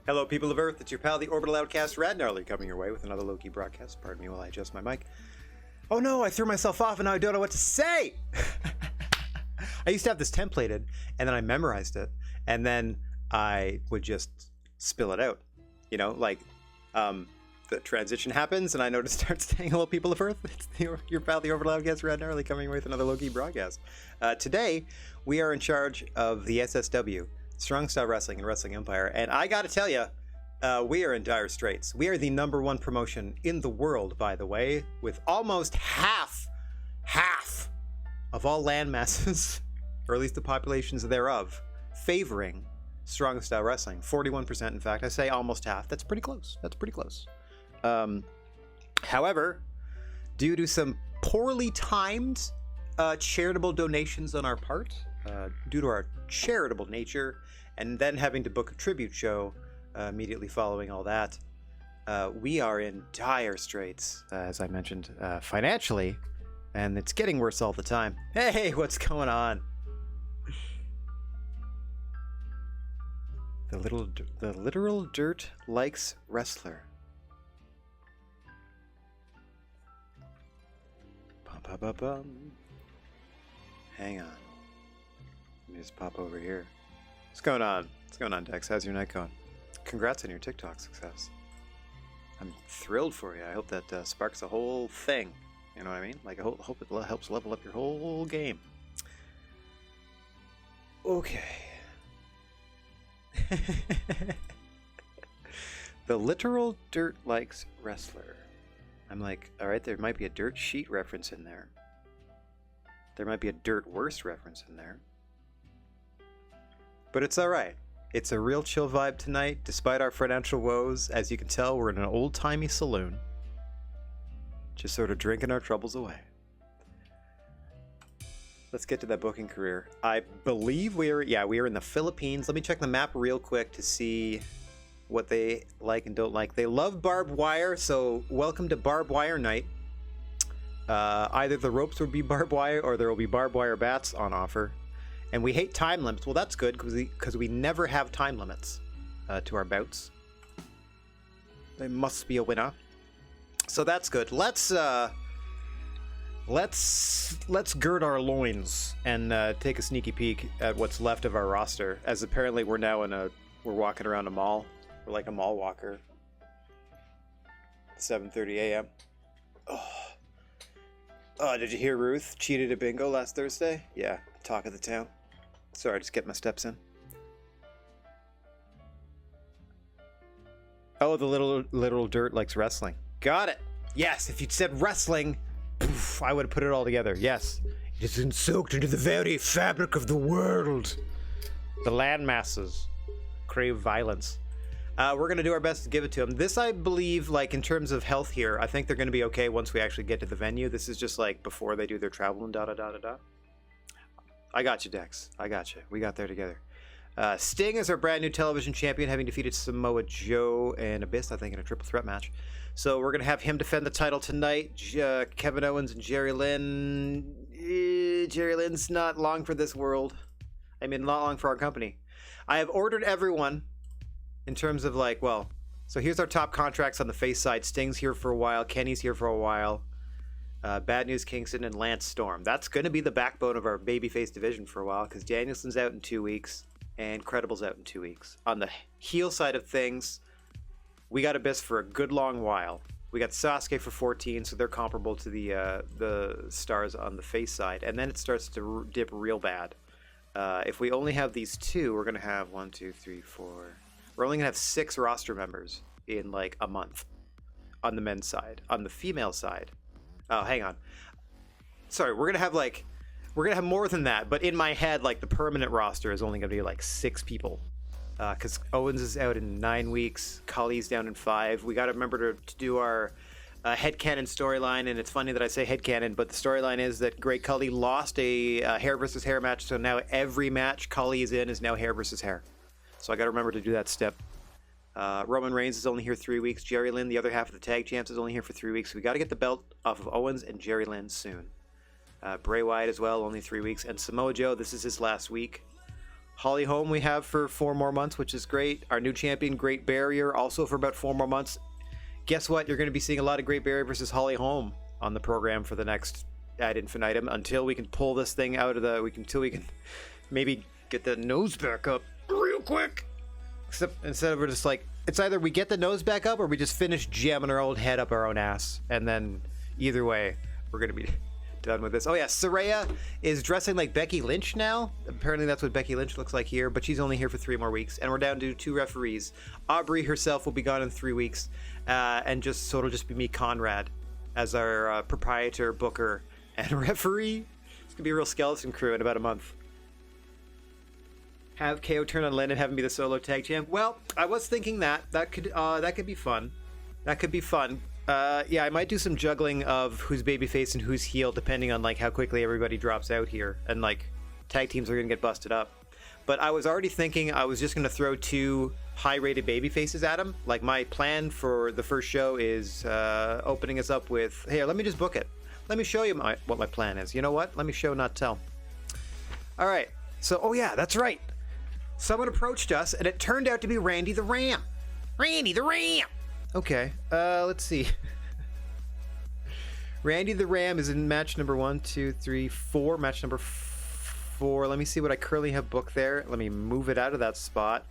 Hello, people of Earth. It's your pal, the Orbital Outcast, Rad Gnarly, coming your way with another low-key broadcast. Pardon me while I adjust my mic. Oh no, I threw myself off and now I don't know what to say! I used to have this templated, and then I memorized it, and then I would just spill it out. You know, like, the transition happens, and I know to start saying hello, people of Earth. It's your pal, the Orbital Outcast, Rad Gnarly, coming with another low-key broadcast. Today, we are in charge of the SSW, Strong Style Wrestling and Wrestling Empire, and I gotta tell you, we are in dire straits. We are the #1 promotion in the world, by the way, with almost half of all land masses, or at least the populations thereof, favoring Strong Style Wrestling. 41%, in fact. I say almost half. That's pretty close. That's pretty close. However, due to some poorly timed charitable donations on our part, due to our charitable nature, and then having to book a tribute show immediately following all that, we are in dire straits, as I mentioned, financially, and it's getting worse all the time. Hey, what's going on? The literal dirt likes wrestler. Bum. Hang on. Let me just pop over here. What's going on? What's going on, Dex? How's your night going? Congrats on your TikTok success. I'm thrilled for you. I hope that sparks a whole thing. You know what I mean? Like, I hope it helps level up your whole game. Okay. The literal dirt likes wrestler. I'm like, alright, there might be a dirt sheet reference in there. There might be a dirt worse reference in there. But it's alright. It's a real chill vibe tonight, despite our financial woes. As you can tell, we're in an old-timey saloon. Just sort of drinking our troubles away. Let's get to that booking career. I believe we are in the Philippines. Let me check the map real quick to see what they like and don't like. They love barbed wire, so welcome to barbed wire night. Either the ropes will be barbed wire or there will be barbed wire bats on offer. And we hate time limits. Well, that's good because we never have time limits to our bouts. There must be a winner. So that's good. Let's gird our loins and take a sneaky peek at what's left of our roster, as apparently we're now we're walking around a mall. We're like a mall walker. 7:30 a.m. Oh, did you hear Ruth cheated at bingo last Thursday? Yeah, talk of the town. Sorry, just get my steps in. Oh, the literal dirt likes wrestling. Got it. Yes, if you'd said wrestling, poof, I would have put it all together. Yes. It is soaked into the very fabric of the world. The land masses crave violence. We're going to do our best to give it to them. This, I believe, like, in terms of health here, I think they're going to be okay once we actually get to the venue. This is just, like, before they do their travel and da-da-da-da-da. I got you, Dex. I got you. We got there together. Sting is our brand new television champion, having defeated Samoa Joe and Abyss, I think, in a triple threat match. So we're going to have him defend the title tonight. Kevin Owens and Jerry Lynn. Jerry Lynn's not long for this world. I mean, not long for our company. I have ordered everyone in terms of, like, well, so here's our top contracts on the face side. Sting's here for a while. Kenny's here for a while. Bad News Kingston and Lance Storm. That's going to be the backbone of our babyface division for a while, because Danielson's out in 2 weeks and Credible's out in 2 weeks. On the heel side of things, we got Abyss for a good long while. We got Sasuke for 14, so they're comparable to the stars on the face side. And then it starts to dip real bad. If we only have these two, we're going to have 1, 2, 3, 4. We're only going to have 6 roster members in like a month on the men's side. On the female side, oh, hang on. Sorry, we're going to have more than that. But in my head, like, the permanent roster is only going to be like 6 people. Because Owens is out in 9 weeks. Kali's down in 5. We got to remember to do our headcanon storyline. And it's funny that I say headcanon, but the storyline is that Great Kali lost a hair versus hair match. So now every match Kali is in is now hair versus hair. So I got to remember to do that step. Roman Reigns is only here 3 weeks. Jerry Lynn, the other half of the tag champs, is only here for 3 weeks. We got to get the belt off of Owens and Jerry Lynn soon. Bray Wyatt as well, only 3 weeks. And Samoa Joe, this is his last week. Holly Holm we have for 4 more months, which is great. Our new champion, Great Barrier, also for about 4 more months. Guess what? You're going to be seeing a lot of Great Barrier versus Holly Holm on the program for the next ad infinitum until we can pull this thing out of the... until we can maybe get the nose back up real quick. Except instead of we're just like... It's either we get the nose back up or we just finish jamming our old head up our own ass. And then either way, we're going to be done with this. Oh yeah, Saraya is dressing like Becky Lynch now. Apparently that's what Becky Lynch looks like here, but she's only here for 3 more weeks. And we're down to 2 referees. Aubrey herself will be gone in 3 weeks. And so it'll just be me, Conrad, as our proprietor, booker, and referee. It's going to be a real skeleton crew in about a month. Have KO turn on Lynn and have him be the solo tag champ. Well, I was thinking that could be fun. That could be fun. Yeah, I might do some juggling of who's babyface and who's heel, depending on like how quickly everybody drops out here, and like tag teams are gonna get busted up. But I was already thinking I was just gonna throw 2 high-rated babyfaces at him. Like my plan for the first show is opening us up with, here, let me just book it. Let me show you what my plan is. You know what? Let me show, not tell. All right. So, oh yeah, that's right. Someone approached us, and it turned out to be Randy the Ram. Randy the Ram! Okay, let's see. Randy the Ram is in match number 1, 2, 3, 4. Match number 4. Let me see what I currently have booked there. Let me move it out of that spot.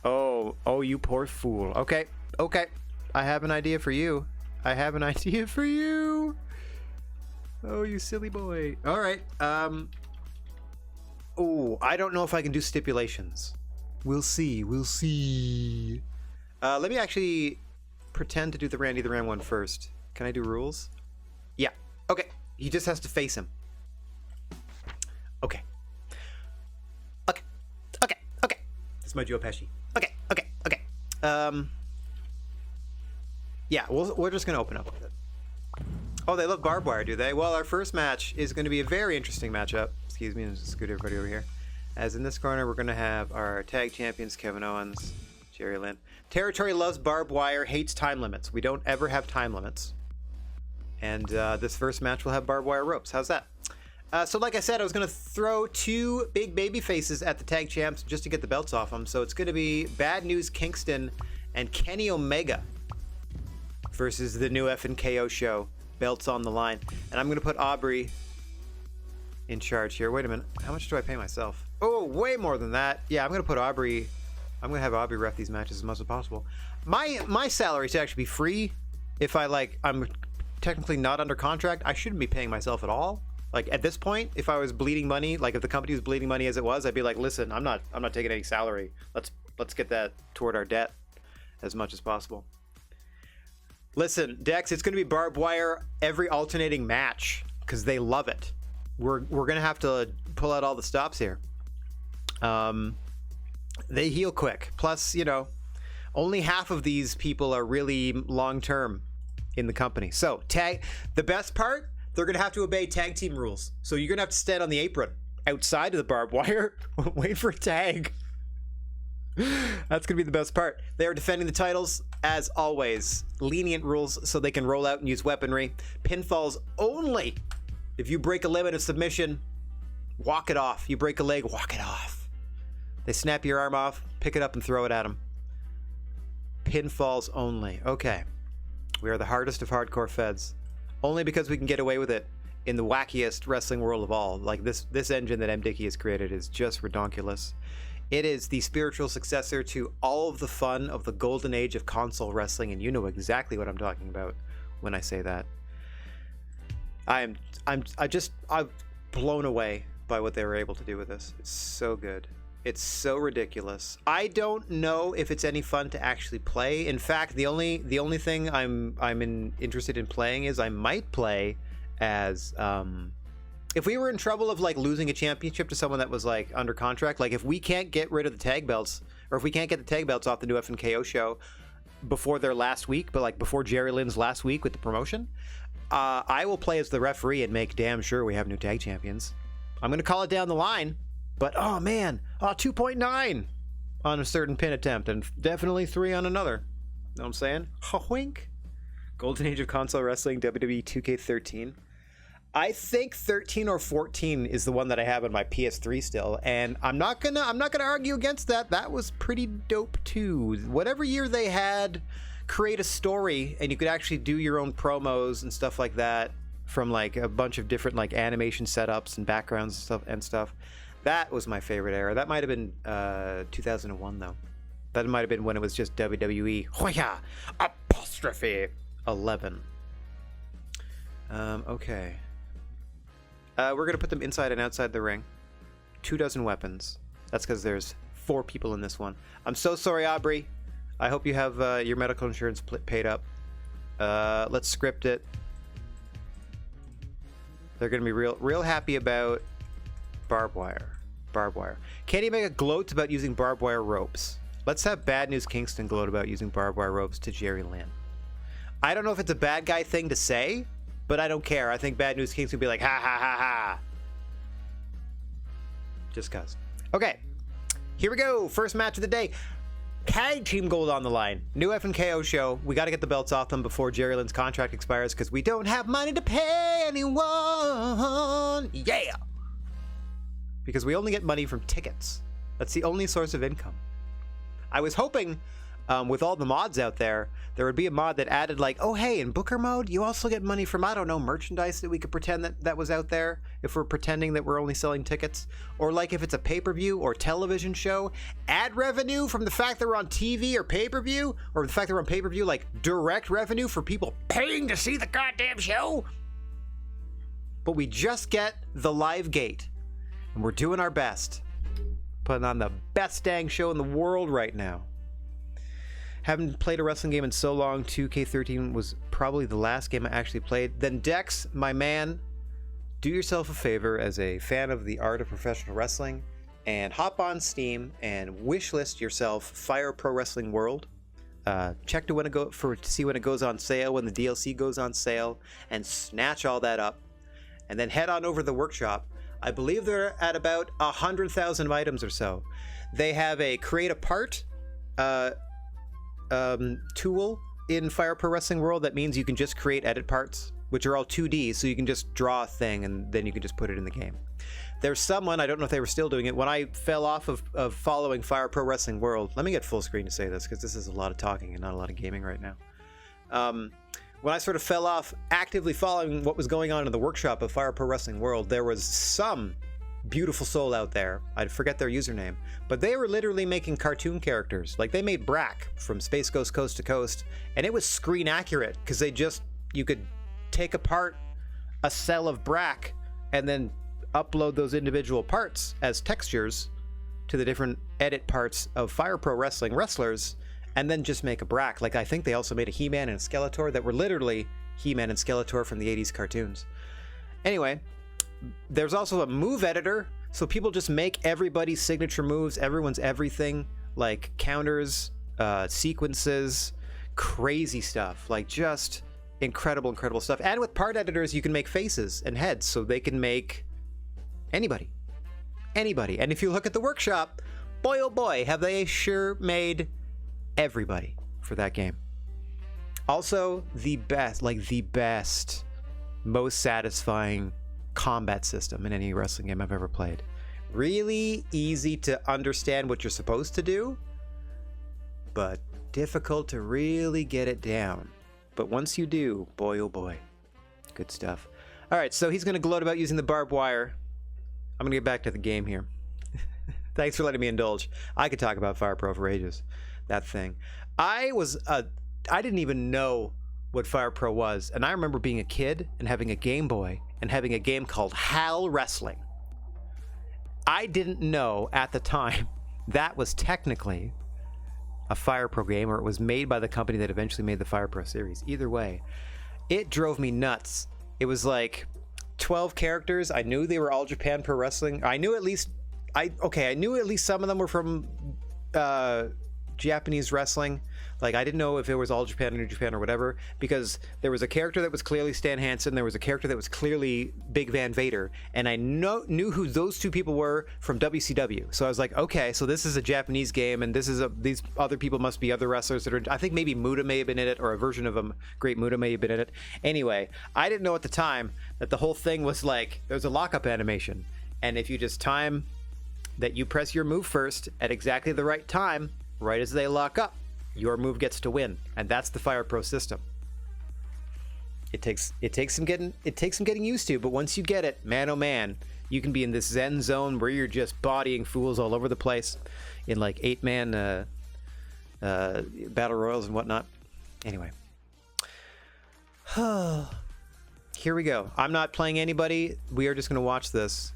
Oh, you poor fool. Okay. I have an idea for you. Oh, you silly boy. All right. Oh, I don't know if I can do stipulations. We'll see. Let me actually pretend to do the Randy the Ram one first. Can I do rules? Yeah. Okay. He just has to face him. Okay. That's my Joe Pesci. Okay. Yeah, we're just going to open up with it. Oh, they love barbed wire, do they? Well, our first match is going to be a very interesting matchup. Excuse me, just scoot everybody over here. As in this corner, we're going to have our tag champions, Kevin Owens, Jerry Lynn. Territory loves barbed wire, hates time limits. We don't ever have time limits. And this first match will have barbed wire ropes. How's that? So like I said, I was going to throw 2 big baby faces at the tag champs just to get the belts off them. So it's going to be Bad News Kingston and Kenny Omega versus the new F&KO show. Belts on the line. And I'm going to put Aubrey in charge here. Wait a minute. How much do I pay myself? Oh, way more than that. Yeah, I'm going to put Aubrey... I'm going to have Aubrey ref these matches as much as possible. My salary should actually be free. If I'm technically not under contract, I shouldn't be paying myself at all. Like at this point, if I was bleeding money, like if the company was bleeding money as it was, I'd be like, listen, I'm not taking any salary. Let's get that toward our debt as much as possible. Listen, Dex, it's going to be barbed wire every alternating match because they love it. We're going to have to pull out all the stops here. They heal quick. Plus, only half of these people are really long-term in the company. So, the best part, they're going to have to obey tag team rules. So you're going to have to stand on the apron outside of the barbed wire, wait for a tag. That's going to be the best part. They are defending the titles, as always. Lenient rules so they can roll out and use weaponry. Pinfalls only. If you break a limit of submission, walk it off. You break a leg, walk it off. They snap your arm off, pick it up and throw it at them. Pinfalls only. Okay. We are the hardest of hardcore feds. Only because we can get away with it in the wackiest wrestling world of all. Like this engine that M. Dickey has created is just redonkulous. It is the spiritual successor to all of the fun of the golden age of console wrestling, and you know exactly what I'm talking about when I say that. I'm blown away by what they were able to do with this. It's so good. It's so ridiculous. I don't know if it's any fun to actually play. In fact, the only thing I'm interested in playing is I might play as if we were in trouble of like losing a championship to someone that was like under contract, like if we can't get rid of the tag belts, or if we can't get the tag belts off the new F&KO show before their last week, but like before Jerry Lynn's last week with the promotion, I will play as the referee and make damn sure we have new tag champions. I'm going to call it down the line, but oh man, 2.9 on a certain pin attempt and definitely 3 on another. Know what I'm saying? Wink. Golden Age of Console Wrestling, WWE 2K13. I think 13 or 14 is the one that I have on my PS3 still, and I'm not gonna argue against that. That was pretty dope too. Whatever year they had create a story and you could actually do your own promos and stuff like that from like a bunch of different like animation setups and backgrounds and stuff. That was my favorite era. That might have been 2001 though. That might have been when it was just WWE apostrophe 11. Okay. We're gonna put them inside and outside the ring. 24 weapons. That's because there's 4 people in this one. I'm so sorry, Aubrey. I hope you have your medical insurance paid up. Let's script it. They're gonna be real happy about barbed wire. Barbed wire. Can you make a gloat about using barbed wire ropes? Let's have Bad News Kingston gloat about using barbed wire ropes to Jerry Lynn. I don't know if it's a bad guy thing to say, but I don't care. I think Bad News Kingston would be like, ha ha ha ha. Just cuz. Okay, here we go. First match of the day. Tag team gold on the line. New FNKO show. We got to get the belts off them before Jerry Lynn's contract expires because we don't have money to pay anyone. Yeah. Because we only get money from tickets. That's the only source of income. I was hoping with all the mods out there would be a mod that added like, oh hey, in Booker mode you also get money from, I don't know, merchandise that we could pretend that was out there if we're pretending that we're only selling tickets, or like if it's a pay-per-view or television show, ad revenue from the fact that we're on TV or pay-per-view, or the fact that we're on pay-per-view, like direct revenue for people paying to see the goddamn show. But we just get the live gate and we're doing our best, putting on the best dang show in the world right now. Haven't played a wrestling game in so long. 2K13 was probably the last game I actually played. Then Dex, my man, do yourself a favor as a fan of the art of professional wrestling and hop on Steam and wishlist yourself Fire Pro Wrestling World. Check to see when it goes on sale, when the DLC goes on sale, and snatch all that up. And then head on over to the workshop. I believe they're at about 100,000 items or so. They have a create a part tool in Fire Pro Wrestling World that means you can just create edit parts, which are all 2D, so you can just draw a thing and then you can just put it in the game. There's someone, I don't know if they were still doing it, when I fell off of following Fire Pro Wrestling World, let me get full screen to say this because this is a lot of talking and not a lot of gaming right now. When I sort of fell off actively following what was going on in the workshop of Fire Pro Wrestling World, there was some beautiful soul out there, I forget their username, but they were literally making cartoon characters. Like they made Brack from Space Ghost Coast to Coast, and it was screen accurate because you could take apart a cell of Brack and then upload those individual parts as textures to the different edit parts of Fire Pro Wrestling wrestlers, and then just make a Brack. Like I think they also made a He-Man and a Skeletor that were literally He-Man and Skeletor from the 80s cartoons. Anyway, there's also a move editor, so people just make everybody's signature moves, everyone's everything, like counters, sequences, crazy stuff, like just incredible stuff. And with part editors you can make faces and heads, so they can make anybody. And if you look at the workshop, boy oh boy, have they sure made everybody for that game. Also, the best, most satisfying combat system in any wrestling game I've ever played. Really easy to understand what you're supposed to do, but difficult to really get it down. But once you do, boy oh boy, good stuff. All right, so he's going to gloat about using the barbed wire. I'm going to get back to the game here. Thanks for letting me indulge. I could talk about Fire Pro for ages. That thing. I didn't even know what Fire Pro was, and I remember being a kid and having a Game Boy and having a game called HAL Wrestling. I didn't know at the time that was technically a Fire Pro game, or it was made by the company that eventually made the Fire Pro series. Either way, it drove me nuts. It was like 12 characters. I knew they were all Japan Pro Wrestling. I knew at least some of them were from Japanese wrestling. Like, I didn't know if it was All Japan or New Japan or whatever, because there was a character that was clearly Stan Hansen, there was a character that was clearly Big Van Vader, and I knew who those two people were from WCW. So I was like, okay, so this is a Japanese game, and these other people must be other wrestlers that are, I think maybe Muda may have been in it, or a version of him, Great Muda may have been in it. Anyway, I didn't know at the time that the whole thing was like, there's a lockup animation, and if you just time that you press your move first at exactly the right time, right as they lock up, your move gets to win, and that's the Fire Pro system. It takes some getting used to, but once you get it, man oh man, you can be in this zen zone where you're just bodying fools all over the place in like 8-man battle royals and whatnot. Anyway, here we go. I'm not playing anybody. We are just going to watch this.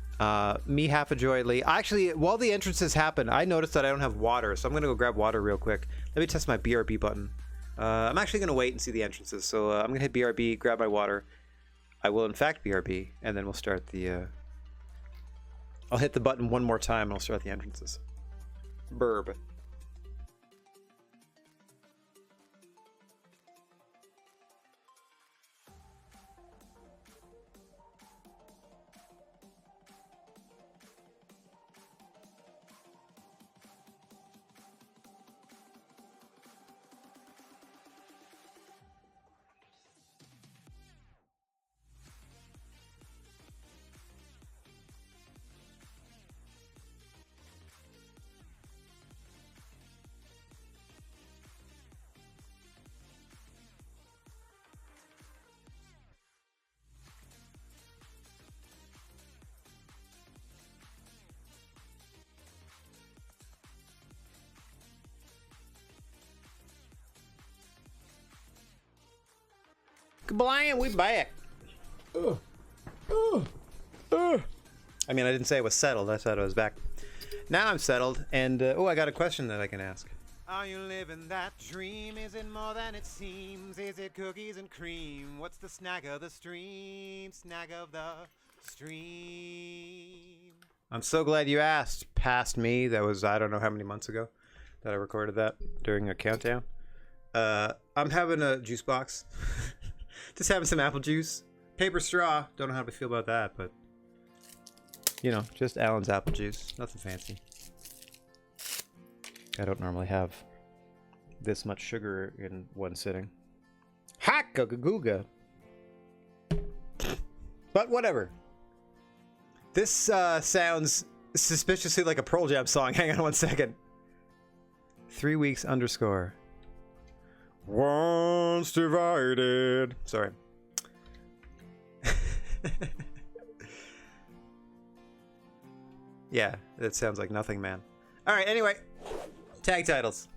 Me half-adjoyedly. Actually, while the entrances happen, I noticed that I don't have water, so I'm gonna go grab water real quick. Let me test my BRB button. I'm actually gonna wait and see the entrances, so I'm gonna hit BRB, grab my water. I will in fact BRB, and then we'll start the I'll hit the button one more time and I'll start the entrances. Burb. Kablam, we back. I mean, I didn't say I was settled. I said I was back. Now I'm settled, and oh, I got a question that I can ask. Are you living that dream? Is it more than it seems? Is it cookies and cream? What's the snag of the stream? Snag of the stream. I'm so glad you asked. Past me, that was I don't know how many months ago that I recorded that during a countdown. I'm having a juice box. Just having some apple juice. Paper straw. Don't know how to feel about that, but you know, just Alan's apple juice. Nothing fancy. I don't normally have this much sugar in one sitting. Hack-a-googa. But whatever. This sounds suspiciously like a Pearl Jam song. Hang on one second. 3 weeks _ Once divided. Sorry. Yeah, that sounds like nothing, man. Alright, anyway. Tag titles.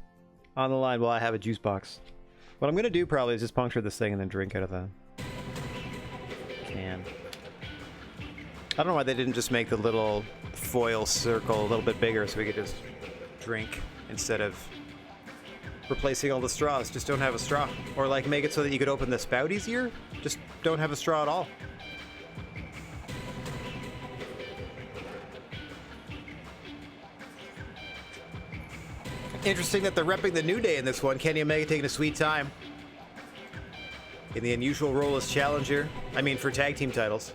On the line while I have a juice box. What I'm gonna do probably is just puncture this thing and then drink out of the can. I don't know why they didn't just make the little foil circle a little bit bigger so we could just drink instead of replacing all the straws. Just don't have a straw. Or like make it so that you could open the spout easier. Just don't have a straw at all. Interesting that they're repping the New Day in this one. Kenny Omega taking a sweet time in the unusual role as challenger. I mean, for tag team titles.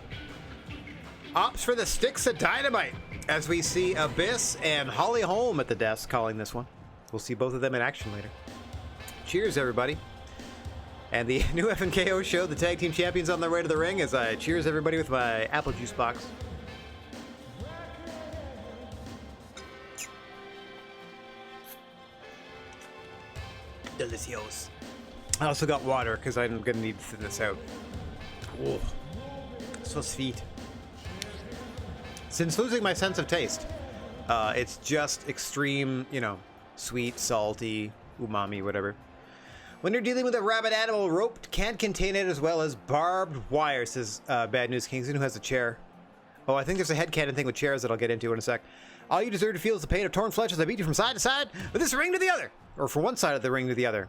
Opts for the Sticks of Dynamite as we see Abyss and Holly Holm at the desk calling this one. We'll see both of them in action later. Cheers, everybody. And the new FNKO show, the tag team champions on their way to the ring, as I cheers everybody with my apple juice box. Delicios. I also got water because I'm gonna need to thin this out. Oh, so sweet. Since losing my sense of taste, it's just extreme, you know, sweet, salty, umami, whatever. When you're dealing with a rabid animal, rope can't contain it as well as barbed wire, says Bad News Kingston, who has a chair. Oh, I think there's a headcanon thing with chairs that I'll get into in a sec. All you deserve to feel is the pain of torn flesh as I beat you from side to side, with this ring to the other. Or from one side of the ring to the other.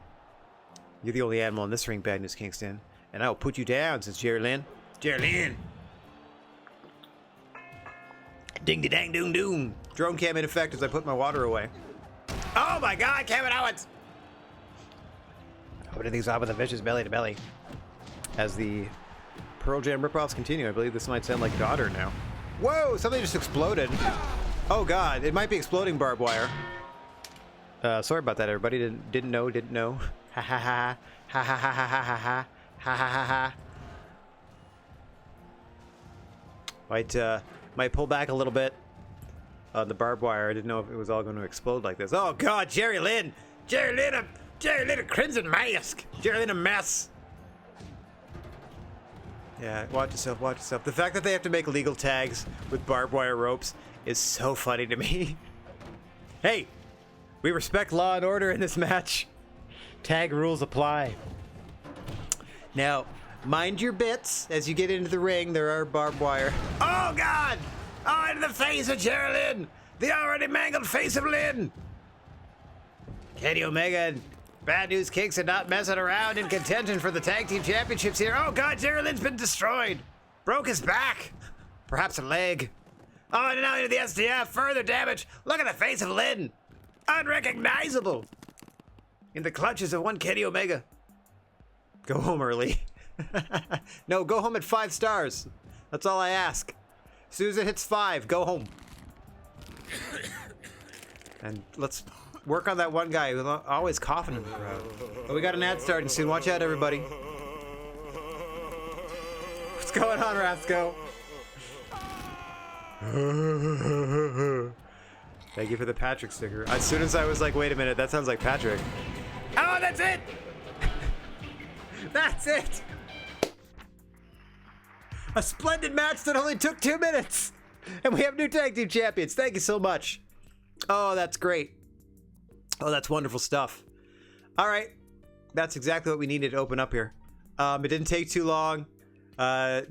You're the only animal in this ring, Bad News Kingston. And I will put you down, says Jerry Lynn. Jerry Lynn! Ding-de-dang-doom-doom. Drone cam in effect as I put my water away. Oh my God, Kevin Owens! Opening things up with a vicious belly to belly. As the Pearl Jam ripoffs continue, I believe this might sound like Daughter now. Whoa, something just exploded. Oh God, it might be exploding barbed wire. Sorry about that, everybody. Didn't know. Ha ha ha ha ha ha ha ha ha ha ha ha ha. Might pull back a little bit on the barbed wire. I didn't know if it was all going to explode like this. Oh God, Jerry Lynn, a crimson mask. Jerry Lynn a mess. Yeah, watch yourself, watch yourself. The fact that they have to make legal tags with barbed wire ropes is so funny to me. Hey, we respect law and order in this match. Tag rules apply. Now, mind your bits as you get into the ring. There are barbed wire. Oh God! Oh, into the face of Jerry Lynn! The already mangled face of Lynn! Kenny Omega and Bad News Kicks are not messing around in contention for the tag team championships here. Oh God, Jerry Lynn's been destroyed. Broke his back. Perhaps a leg. Oh, and now into the SDF. Further damage. Look at the face of Lynn. Unrecognizable. In the clutches of one Kenny Omega. Go home early. No, go home at 5 stars. That's all I ask. As soon as it hits 5, go home. And let's work on that one guy who's always coughing in the crowd. Oh, we got an ad starting soon. Watch out, everybody. What's going on, Rasco? Thank you for the Patrick sticker. As soon as I was like, wait a minute, that sounds like Patrick. Oh, that's it! That's it! A splendid match that only took 2 minutes! And we have new tag team champions. Thank you so much. Oh, that's great. Oh, that's wonderful stuff. All right. That's exactly what we needed to open up here. It didn't take too long.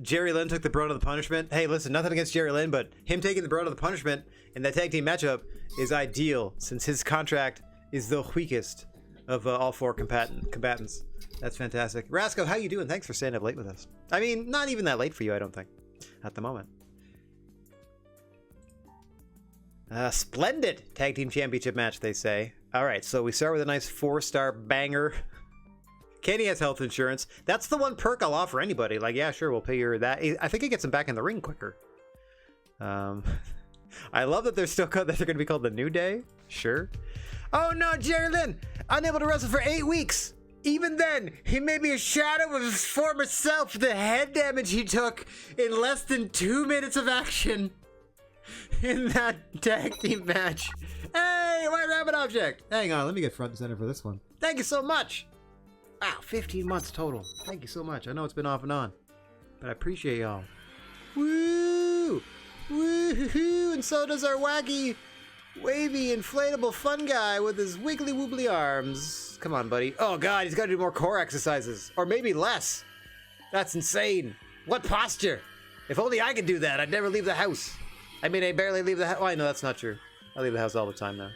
Jerry Lynn took the brunt of the punishment. Hey, listen, nothing against Jerry Lynn, but him taking the brunt of the punishment in that tag team matchup is ideal since his contract is the weakest of all 4 combatants. That's fantastic. Rasco, how you doing? Thanks for staying up late with us. I mean, not even that late for you, I don't think, at the moment. Splendid tag team championship match, they say. All right, so we start with a nice 4-star banger. Kenny has health insurance. That's the one perk I'll offer anybody. Like, yeah, sure, we'll pay you that. I think it gets him back in the ring quicker. I love that they're still that they're going to be called the New Day. Sure. Oh no, Jerry Lynn, unable to wrestle for 8 weeks. Even then, he may be a shadow of his former self. The head damage he took in less than 2 minutes of action in that tag team match. Hey, White Rabbit Object. Hang on, let me get front and center for this one. Thank you so much. Wow, 15 months total. Thank you so much. I know it's been off and on, but I appreciate y'all. Woo! Woo-hoo-hoo! And so does our wacky, wavy, inflatable fun guy with his wiggly woobly arms. Come on, buddy. Oh God, he's got to do more core exercises. Or maybe less. That's insane. What posture? If only I could do that, I'd never leave the house. I mean, I barely leave the house. Oh, I know that's not true. I leave the house all the time now.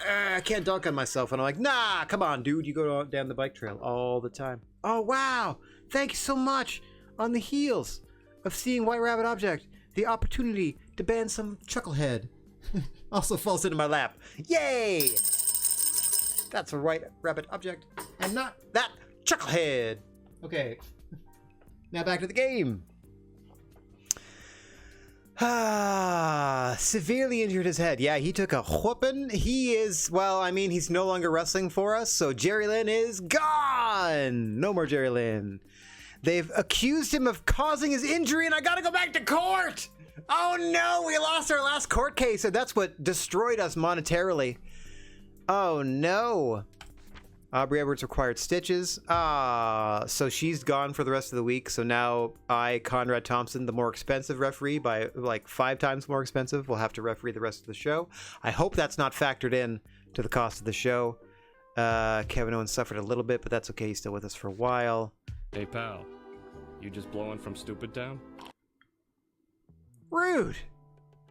I can't dunk on myself. And I'm like, nah, come on, dude. You go down the bike trail all the time. Oh, wow. Thank you so much. On the heels of seeing White Rabbit Object, the opportunity to ban some chucklehead also falls into my lap. Yay! That's a White Rabbit Object and not that chucklehead. Okay. Now back to the game. Severely injured his head. Yeah, he took a whooping. He is, well, I mean, he's no longer wrestling for us, so Jerry Lynn is gone. No more Jerry Lynn. They've accused him of causing his injury, and I gotta go back to court. Oh no, we lost our last court case, and that's what destroyed us monetarily. Oh no. Aubrey Edwards required stitches. So she's gone for the rest of the week. So now I, Conrad Thompson, the more expensive referee, by like 5 times more expensive, will have to referee the rest of the show. I hope that's not factored in to the cost of the show. Kevin Owens suffered a little bit, but that's okay. He's still with us for a while. Hey pal, you just blowing from Stupid Town? Rude.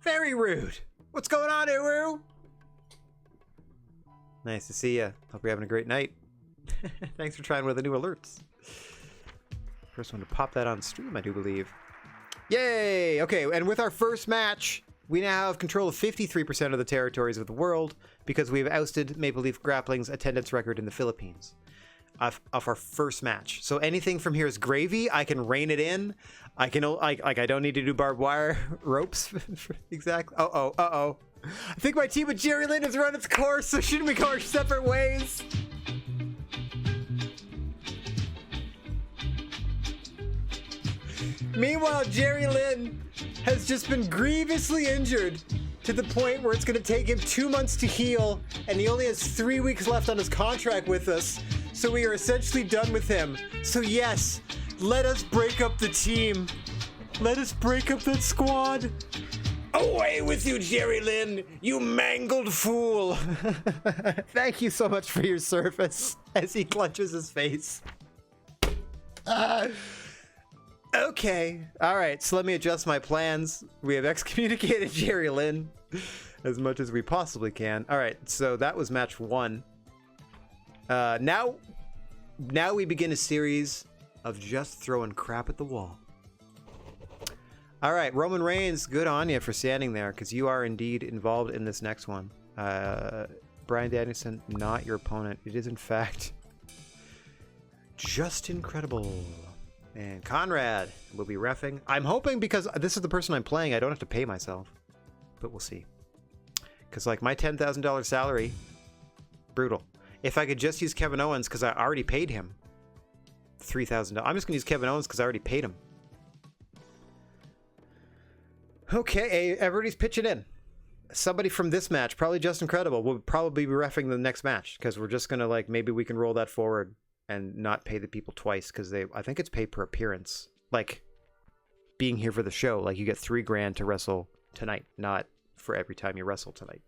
Very rude. What's going on, Uru? Nice to see you. Hope you're having a great night. Thanks for trying one of the new alerts. First one to pop that on stream, I do believe. Yay! Okay, and with our first match We now have control of 53% of the territories of the world because we have ousted Maple Leaf Grappling's attendance record in the Philippines of our first match. So anything from here is gravy. I can rein it in. I don't need to do barbed wire ropes. Exactly. Uh-oh. I think my team with Jerry Lynn has run its course, so shouldn't we go our separate ways? Meanwhile, Jerry Lynn has just been grievously injured to the point where it's going to take him 2 months to heal, and he only has 3 weeks left on his contract with us, so we are essentially done with him. So yes, let us break up the team. Let us break up that squad. Away with you, Jerry Lynn, you mangled fool. Thank you so much for your service, as he clenches his face. Okay. All right. So let me adjust my plans. We have excommunicated Jerry Lynn as much as we possibly can. All right. So that was match 1. Now we begin a series of just throwing crap at the wall. All right. Roman Reigns, good on you for standing there, because you are indeed involved in this next one. Bryan Danielson, not your opponent. It is, in fact, just incredible. And Conrad will be reffing. I'm hoping, because this is the person I'm playing, I don't have to pay myself. But we'll see. Because, like, my $10,000 salary, brutal. If I could just use Kevin Owens, because I already paid him $3,000. I'm just going to use Kevin Owens because I already paid him. Okay, everybody's pitching in. Somebody from this match, probably Just Incredible, will probably be reffing the next match, because we're just going to, like, maybe we can roll that forward and not pay the people twice, because I think it's paid per appearance. Like, being here for the show, like, you get $3,000 to wrestle tonight, not for every time you wrestle tonight.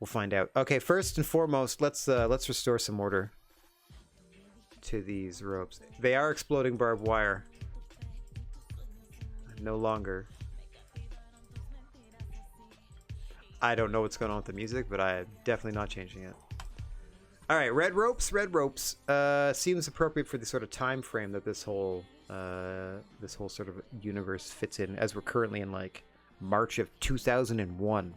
We'll find out. Okay, first and foremost, let's restore some order to these ropes. They are exploding barbed wire. No longer. I don't know what's going on with the music, but I'm definitely not changing it. All right, red ropes. Seems appropriate for the sort of time frame that this whole sort of universe fits in, as we're currently in, like, March of 2001.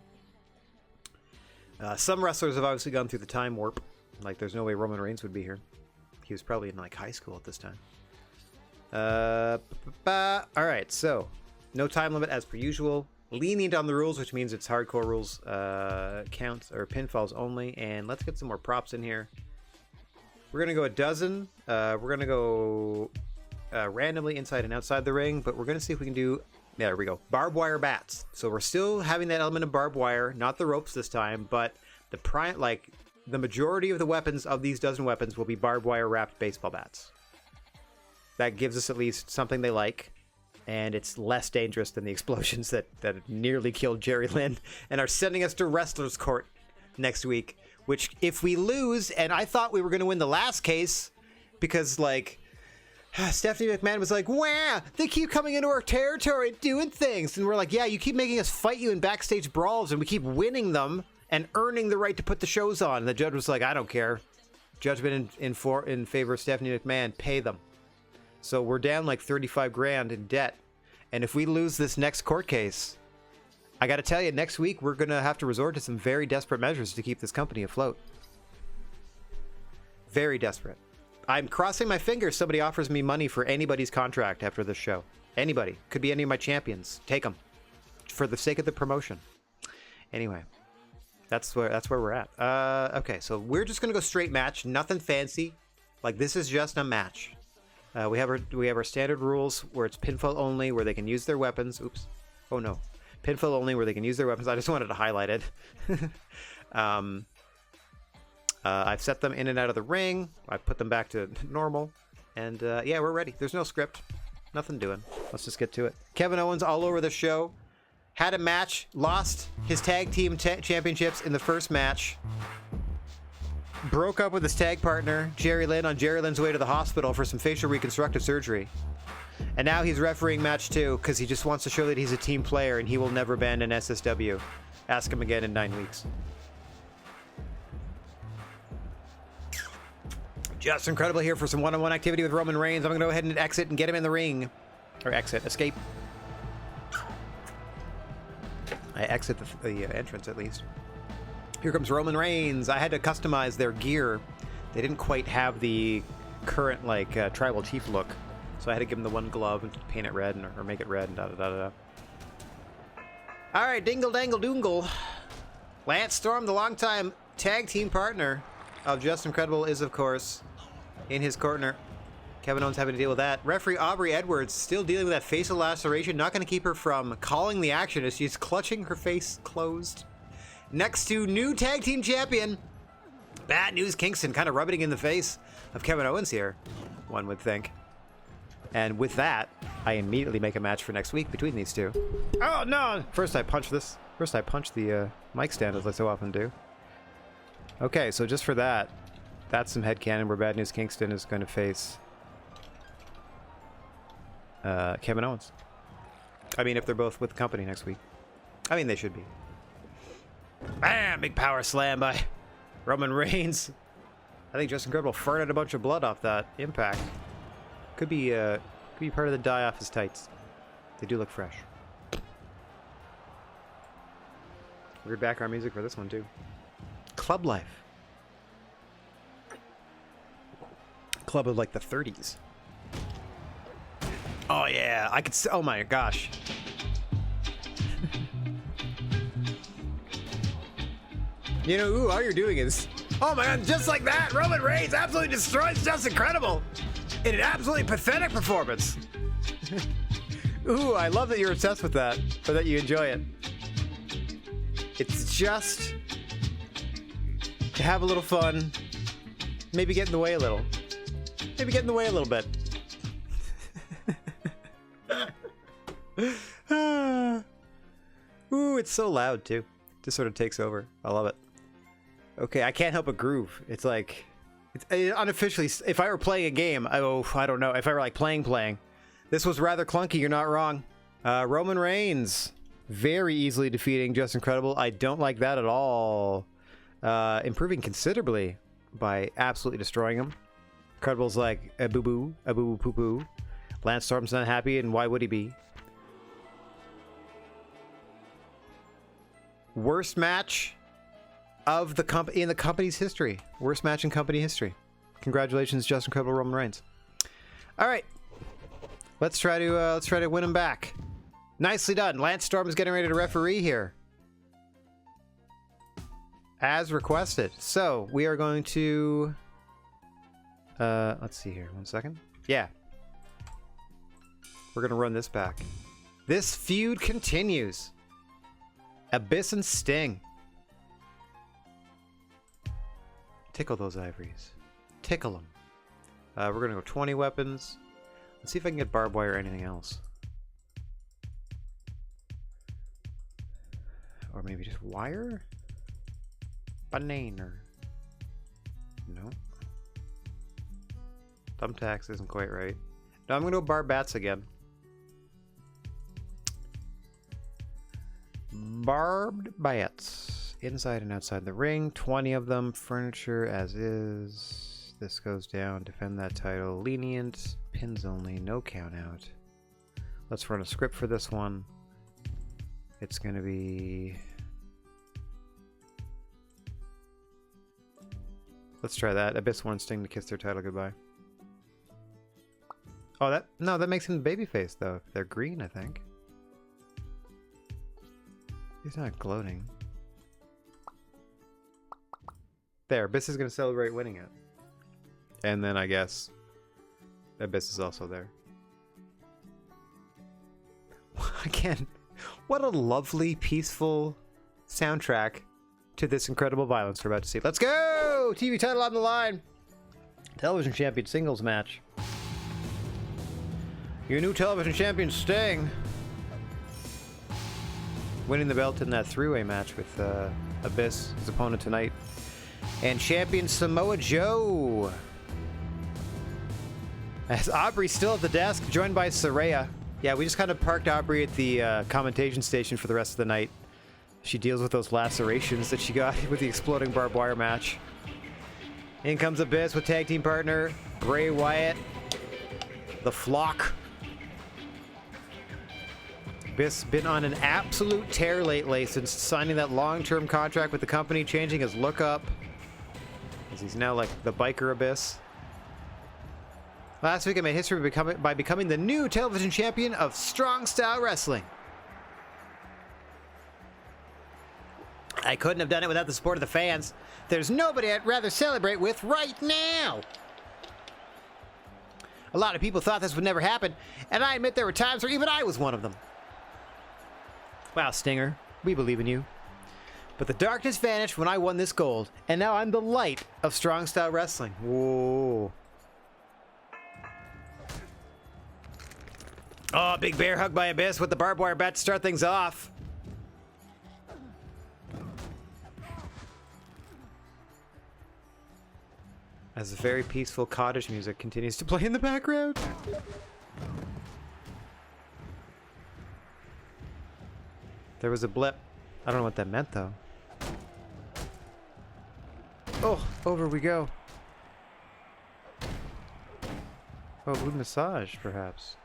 Some wrestlers have obviously gone through the time warp. Like, there's no way Roman Reigns would be here. He was probably in, like, high school at this time. All right, so no time limit as per usual. Lenient on the rules, which means it's hardcore rules, counts or pinfalls only. And let's get some more props in here. We're gonna go a dozen. We're gonna go randomly inside and outside the ring, but we're gonna see if we can do. There we go. Barbed wire bats. So we're still having that element of barbed wire, not the ropes this time, but the majority of the weapons of these dozen weapons will be barbed wire wrapped baseball bats. That gives us at least something they like, and it's less dangerous than the explosions that nearly killed Jerry Lynn and are sending us to Wrestler's Court next week, which if we lose, and I thought we were going to win the last case because, like, Stephanie McMahon was like, wow, they keep coming into our territory and doing things. And we're like, yeah, you keep making us fight you in backstage brawls and we keep winning them and earning the right to put the shows on. And the judge was like, I don't care. Judgment in favor of Stephanie McMahon, pay them. So we're down like $35,000 in debt. And if we lose this next court case, I got to tell you, next week we're going to have to resort to some very desperate measures to keep this company afloat. Very desperate. I'm crossing my fingers somebody offers me money for anybody's contract after this show. Anybody. Could be any of my champions. Take them. For the sake of the promotion. Anyway. That's where we're at. Okay, so we're just going to go straight match. Nothing fancy. Like, this is just a match. We have our standard rules where it's pinfall only, where they can use their weapons. Oops. Oh, no. Pinfall only, where they can use their weapons. I just wanted to highlight it. I've set them in and out of the ring. I've put them back to normal. And, yeah, we're ready. There's no script. Nothing doing. Let's just get to it. Kevin Owens all over the show. Had a match. Lost his tag team championships in the first match. Broke up with his tag partner, Jerry Lynn, on Jerry Lynn's way to the hospital for some facial reconstructive surgery. And now he's refereeing match 2 because he just wants to show that he's a team player and he will never abandon SSW. Ask him again in 9 weeks. Just Incredible here for some one-on-one activity with Roman Reigns. I'm going to go ahead and exit and get him in the ring. Or exit. Escape. I exit the entrance at least. Here comes Roman Reigns. I had to customize their gear. They didn't quite have the current like tribal chief look, so I had to give them the one glove and paint it red or make it red and da da da da. All right, dingle dangle doongle. Lance Storm, the longtime tag team partner of Just Incredible, is of course in his corner. Kevin Owens having to deal with that. Referee Aubrey Edwards still dealing with that facial laceration. Not going to keep her from calling the action as she's clutching her face closed. Next to new tag team champion, Bad News Kingston, kind of rubbing in the face of Kevin Owens here, one would think. And with that, I immediately make a match for next week between these two. Oh, no! First I punch this. First I punch the mic stand, as I so often do. Okay, so just for that, that's some headcanon where Bad News Kingston is going to face Kevin Owens. I mean, if they're both with the company next week. I mean, they should be. Bam! Big power slam by Roman Reigns. I think Just Incredible farted a bunch of blood off that impact. Could be part of the dye off his tights. They do look fresh. Weird background music for this one too. Club life. Club of like the 30s. Oh yeah, I could. Oh my gosh. You know, ooh, all you're doing is, oh my god, just like that, Roman Reigns absolutely destroys Just Incredible in an absolutely pathetic performance. Ooh, I love that you're obsessed with that, or that you enjoy it. It's just to have a little fun, maybe get in the way a little. Maybe get in the way a little bit. Ooh, it's so loud too. Just sort of takes over. I love it. Okay, I can't help but groove. It's like, it's unofficially, if I were playing a game, I don't know, if I were like playing, this was rather clunky, you're not wrong. Roman Reigns, very easily defeating Just Incredible. I don't like that at all. Improving considerably by absolutely destroying him. Incredible's like, a boo-boo, poo-poo. Lance Storm's not happy, and why would he be? Worst match of the in the company's history. Worst match in company history. Congratulations, Just Incredible Roman Reigns. All right, let's try to win him back. Nicely done. Lance Storm is getting ready to referee here, as requested. So we are going to. Let's see here. 1 second. Yeah, we're gonna run this back. This feud continues. Abyss and Sting. Tickle those ivories. Tickle them. We're gonna go 20 weapons. Let's see if I can get barbed wire or anything else. Or maybe just wire? Banana. No. Thumbtacks isn't quite right. No, I'm gonna go barb bats again. Barbed bats. Inside and outside the ring. 20 of them. Furniture as is. This goes down. Defend that title. Lenient. Pins only. No count out. Let's run a script for this one. It's going to be... Let's try that. Abyss wants Sting to kiss their title goodbye. Oh, that makes him babyface, though. They're green, I think. He's not gloating. There, Abyss is going to celebrate winning it. And then I guess Abyss is also there. Again, what a lovely, peaceful soundtrack to this incredible violence we're about to see. Let's go! TV title on the line. Television champion singles match. Your new television champion, Sting. Winning the belt in that three-way match with Abyss, his opponent tonight. And champion Samoa Joe. As Aubrey's still at the desk, joined by Saraya. Yeah, we just kind of parked Aubrey at the commentation station for the rest of the night. She deals with those lacerations that she got with the exploding barbed wire match. In comes Abyss with tag team partner Bray Wyatt. The Flock. Abyss been on an absolute tear lately since signing that long-term contract with the company, changing his look up. As he's now like the biker Abyss. Last week I made history by becoming the new television champion of strong style wrestling. I couldn't have done it without the support of the fans. There's nobody I'd rather celebrate with right now. A lot of people thought this would never happen, and I admit there were times where even I was one of them. Wow, Stinger, we believe in you. But the darkness vanished when I won this gold, and now I'm the light of strong style wrestling. Whoa. Oh, big bear hug by Abyss with the barbed wire bat to start things off. As the very peaceful cottage music continues to play in the background. There was a blip. I don't know what that meant, though. Oh, over we go. Oh, blue massage, perhaps.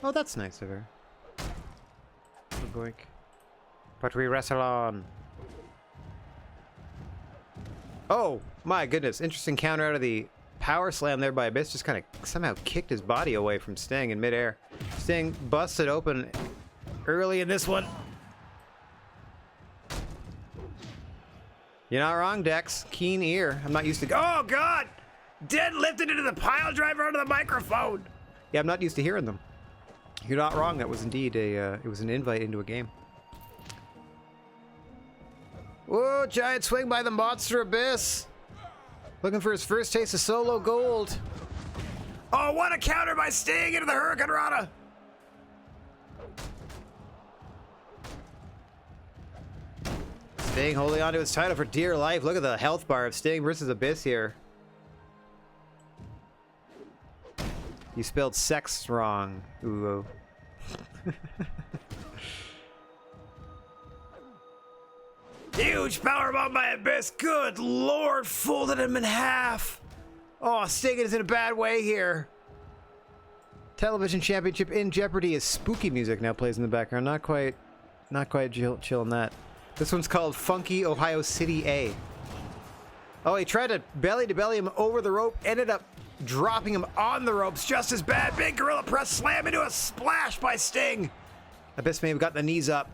Oh, that's nice of her. Boink. But we wrestle on. Oh, my goodness. Interesting counter out of the power slam there by Abyss. Just kind of somehow kicked his body away from Sting in midair. Sting busted open early in this one. You're not wrong, Dex. Keen ear. I'm not used to... Oh, God! Deadlifted into the pile driver onto the microphone! Yeah, I'm not used to hearing them. You're not wrong. That was indeed a... it was an invite into a game. Whoa, giant swing by the monster Abyss. Looking for his first taste of solo gold. Oh, what a counter by Sting into the Hurricane Rana. Sting holding onto his title for dear life. Look at the health bar of Sting versus Abyss here. You spelled sex wrong, Uvo. Huge powerbomb by Abyss. Good lord, folded him in half. Oh, Sting is in a bad way here. Television championship in jeopardy as spooky music now plays in the background. Not quite chill on that. This one's called Funky Ohio City A. Oh, he tried to belly him over the rope, ended up dropping him on the ropes just as bad. Big gorilla press slam into a splash by Sting. Abyss may have got the knees up.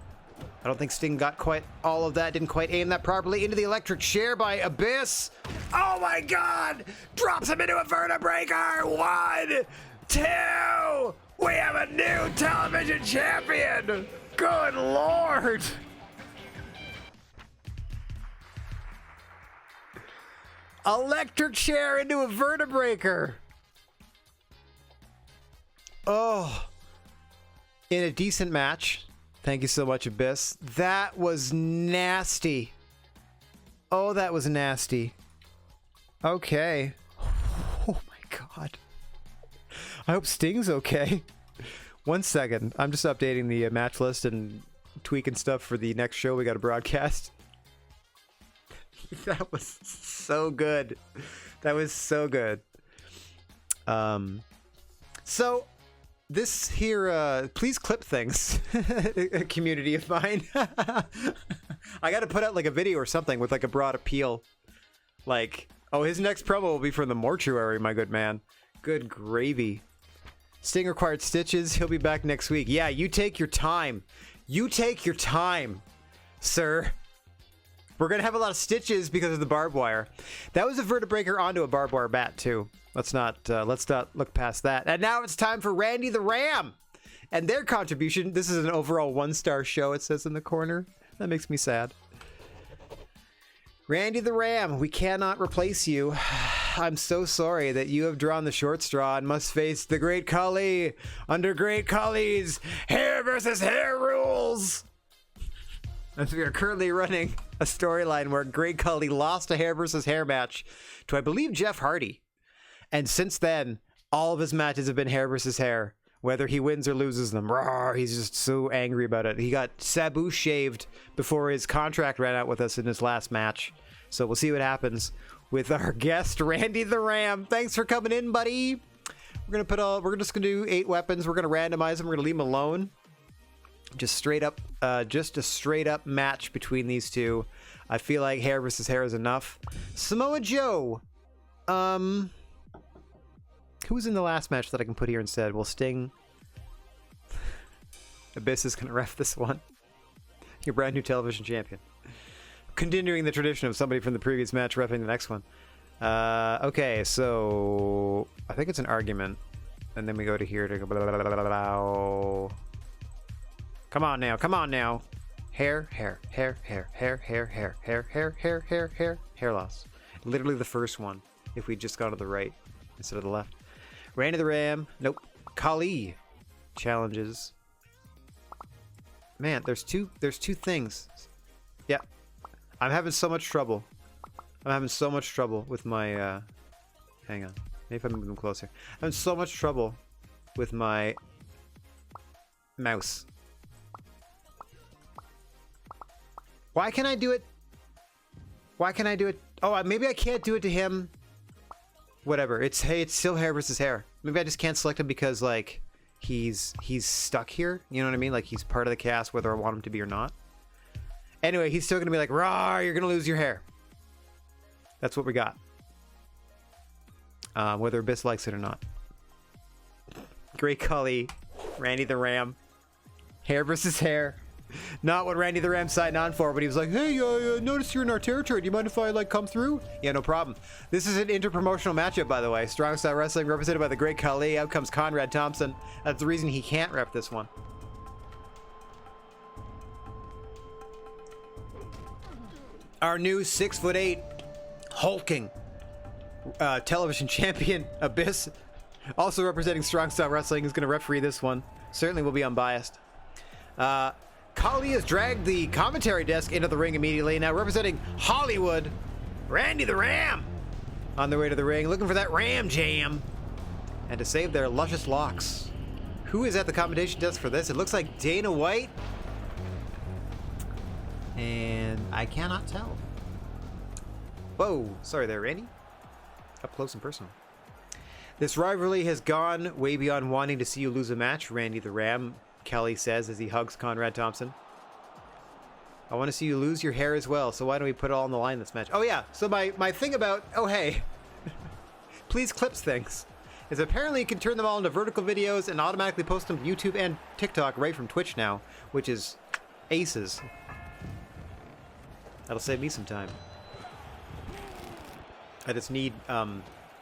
I don't think Sting got quite all of that, didn't quite aim that properly. Into the electric chair by Abyss. Oh my God! Drops him into a vertebreaker. 1, 2. We have a new television champion. Good lord. Electric chair into a vertebreaker. Oh. In a decent match. Thank you so much, Abyss. That was nasty. Oh, that was nasty. Okay. Oh my God. I hope Sting's okay. 1 second. I'm just updating the match list and tweaking stuff for the next show we got to broadcast. That was so good. That was so good. So this here, please clip things, a community of mine. I got to put out like a video or something with like a broad appeal. Like, oh, his next promo will be from the mortuary, my good man. Good gravy. Sting required stitches. He'll be back next week. Yeah, you take your time. You take your time, sir. We're going to have a lot of stitches because of the barbed wire. That was a vertebreaker onto a barbed wire bat, too. Let's not look past that. And now it's time for Randy the Ram and their contribution. This is an overall 1-star show, it says in the corner. That makes me sad. Randy the Ram, we cannot replace you. I'm so sorry that you have drawn the short straw and must face the Great Khali under Great Khali's hair versus hair rules. As we are currently running a storyline where Great Khali lost a hair versus hair match to, I believe, Jeff Hardy. And since then, all of his matches have been hair versus hair, whether he wins or loses them. Rawr, he's just so angry about it. He got Sabu shaved before his contract ran out with us in his last match. So we'll see what happens with our guest, Randy the Ram. Thanks for coming in, buddy. We're just gonna do 8 weapons. We're gonna randomize them. We're gonna leave them alone. Just straight up, just a straight up match between these two. I feel like hair versus hair is enough. Samoa Joe. Who's in the last match that I can put here instead? Well, Sting. Abyss is gonna ref this one. Your brand new television champion. Continuing the tradition of somebody from the previous match refing the next one. Okay, so I think it's an argument, and then we go to here to go. Blah, blah, blah, blah, blah. Come on now, come on now. Hair, hair, hair, hair, hair, hair, hair, hair, hair, hair, hair, hair, hair loss. Literally the first one. If we just gone to the right instead of the left. Randy the Ram. Nope. Kali challenges. Man, there's two things. Yeah. I'm having so much trouble. I'm having so much trouble with my hang on. Maybe if I move them closer. I'm having so much trouble with my mouse. Why can't I do it? Why can't I do it? Oh, maybe I can't do it to him. Whatever. It's still hair versus hair. Maybe I just can't select him because like he's stuck here. You know what I mean? Like he's part of the cast whether I want him to be or not. Anyway, he's still gonna be like, "Rah, you're gonna lose your hair." That's what we got. Whether Abyss likes it or not. Great Khali, Randy the Ram, hair versus hair. Not what Randy the Ram signed on for, but he was like, "Hey, notice you're in our territory. Do you mind if I like come through?" Yeah, no problem. This is an interpromotional matchup, by the way. Strong Style Wrestling represented by the Great Khali. Out comes Conrad Thompson. That's the reason he can't rep this one. Our new 6'8" hulking television champion Abyss, also representing Strong Style Wrestling, is going to referee this one. Certainly will be unbiased. Khali has dragged the commentary desk into the ring immediately. Now representing Hollywood, Randy the Ram on their way to the ring, looking for that Ram Jam and to save their luscious locks. Who is at the commentation desk for this? It looks like Dana White, and I cannot tell. Whoa, sorry there, Randy. Up close and personal. This rivalry has gone way beyond wanting to see you lose a match, Randy the Ram, Kelly says as he hugs Conrad Thompson. I want to see you lose your hair as well, so why don't we put it all on the line this match? Oh yeah, so my thing about, oh hey, please clips things, is apparently you can turn them all into vertical videos and automatically post them to YouTube and TikTok right from Twitch now, which is aces. That'll save me some time. I just need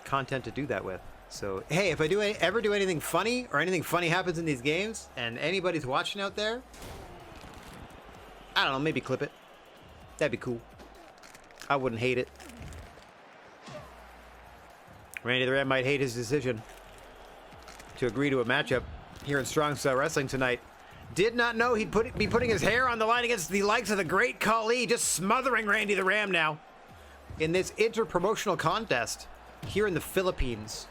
content to do that with. So, hey, if I do ever do anything funny, or anything funny happens in these games, and anybody's watching out there, I don't know, maybe clip it. That'd be cool. I wouldn't hate it. Randy the Ram might hate his decision to agree to a matchup here in Strong Style Wrestling tonight. Did not know he'd be putting his hair on the line against the likes of the Great Khali, just smothering Randy the Ram now in this inter-promotional contest here in the Philippines.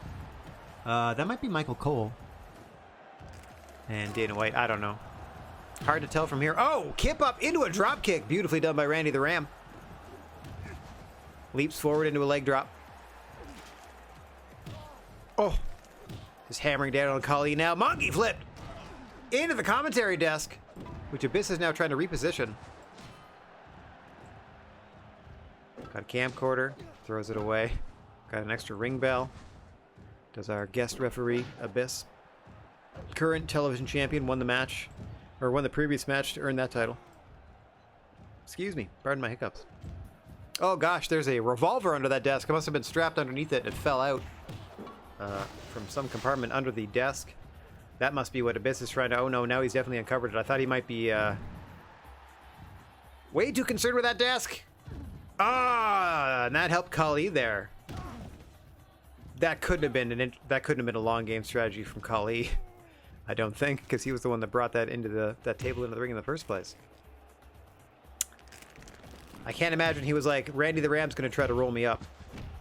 That might be Michael Cole and Dana White. I don't know. Hard to tell from here. Oh, kip up into a drop kick. Beautifully done by Randy the Ram. Leaps forward into a leg drop. Oh, just hammering down on Khali now. Monkey flip into the commentary desk, which Abyss is now trying to reposition. Got a camcorder, throws it away. Got an extra ring bell. Does our guest referee, Abyss, current television champion, won the match, or won the previous match to earn that title. Excuse me, pardon my hiccups. Oh gosh, there's a revolver under that desk. It must have been strapped underneath it and it fell out from some compartment under the desk. That must be what Abyss is trying to... Oh no, now he's definitely uncovered it. I thought he might be way too concerned with that desk. Ah, and that helped Khali there. That couldn't have been a long game strategy from Khali, I don't think, because he was the one that brought that into that table into the ring in the first place. I can't imagine he was like, Randy the Ram's going to try to roll me up,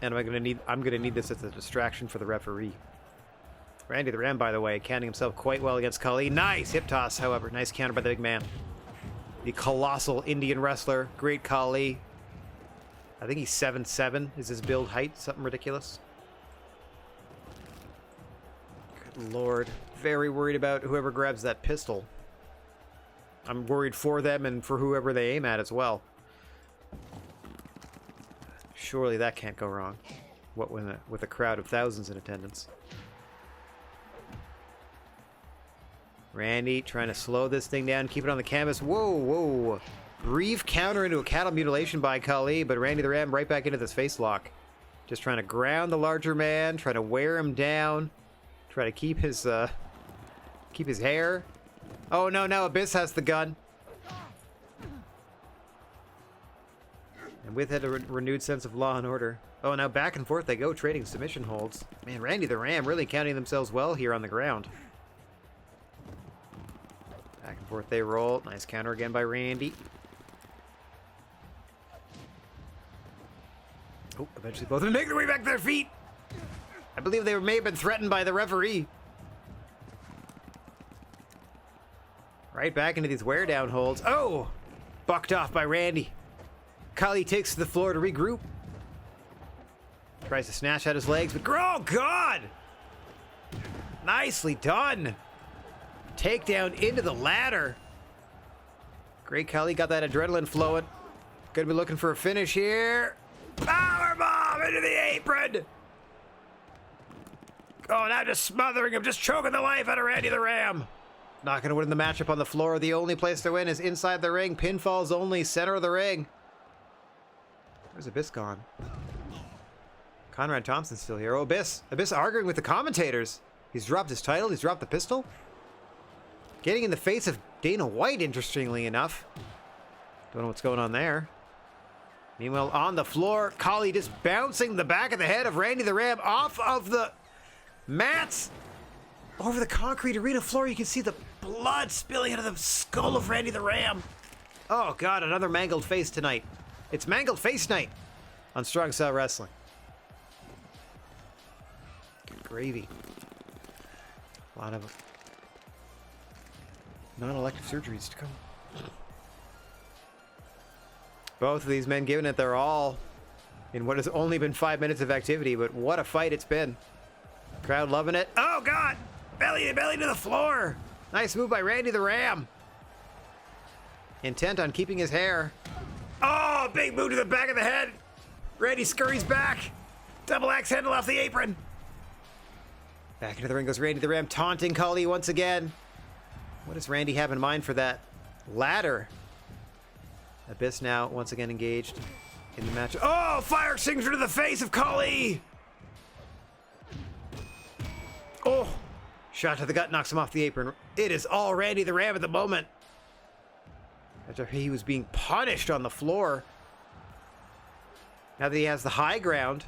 and I'm going to need this as a distraction for the referee. Randy the Ram, by the way, counting himself quite well against Khali. Nice hip toss, however, nice counter by the big man, the colossal Indian wrestler, Great Khali. I think he's 7'7" is his build height, something ridiculous. Lord. Very worried about whoever grabs that pistol. I'm worried for them and for whoever they aim at as well. Surely that can't go wrong. What with a crowd of thousands in attendance. Randy trying to slow this thing down, keep it on the canvas. Whoa, whoa. Brief counter into a cattle mutilation by Kali, but Randy the Ram right back into this face lock. Just trying to ground the larger man, trying to wear him down, try to keep his hair. Oh no, now Abyss has the gun. And with it a renewed sense of law and order. Oh, now back and forth they go, trading submission holds. Man, Randy the Ram really counting themselves well here on the ground. Back and forth they roll. Nice counter again by Randy. Oh, eventually both of them make their way back to their feet. I believe they may have been threatened by the referee. Right back into these wear down holds. Oh! Bucked off by Randy. Kali takes to the floor to regroup. Tries to snatch at his legs, but oh God! Nicely done. Takedown into the ladder. Great Kali got that adrenaline flowing. Gonna be looking for a finish here. Powerbomb into the apron. Oh, now just smothering him, just choking the life out of Randy the Ram. Not gonna win the matchup on the floor. The only place to win is inside the ring. Pinfalls only, center of the ring. Where's Abyss gone? Conrad Thompson's still here. Oh, Abyss arguing with the commentators. He's dropped his title, he's dropped the pistol. Getting in the face of Dana White, interestingly enough. Don't know what's going on there. Meanwhile, on the floor, Kali just bouncing the back of the head of Randy the Ram off of the mats. Over the concrete arena floor, you can see the blood spilling out of the skull of Randy the Ram. Oh God, another mangled face tonight. It's mangled face night on Strong Style Wrestling. Good gravy. A lot of non-elective surgeries to come. Both of these men giving it their all in what has only been 5 minutes of activity, but what a fight it's been. Crowd loving it. Oh God! Belly to belly to the floor. Nice move by Randy the Ram. Intent on keeping his hair. Oh, big move to the back of the head. Randy scurries back. Double axe handle off the apron. Back into the ring goes Randy the Ram, taunting Kali once again. What does Randy have in mind for that ladder? Abyss now once again engaged in the match. Oh, fire extinguisher to the face of Kali. Oh, shot to the gut knocks him off the apron. It is all Randy the Ram at the moment. After he was being punished on the floor. Now that he has the high ground,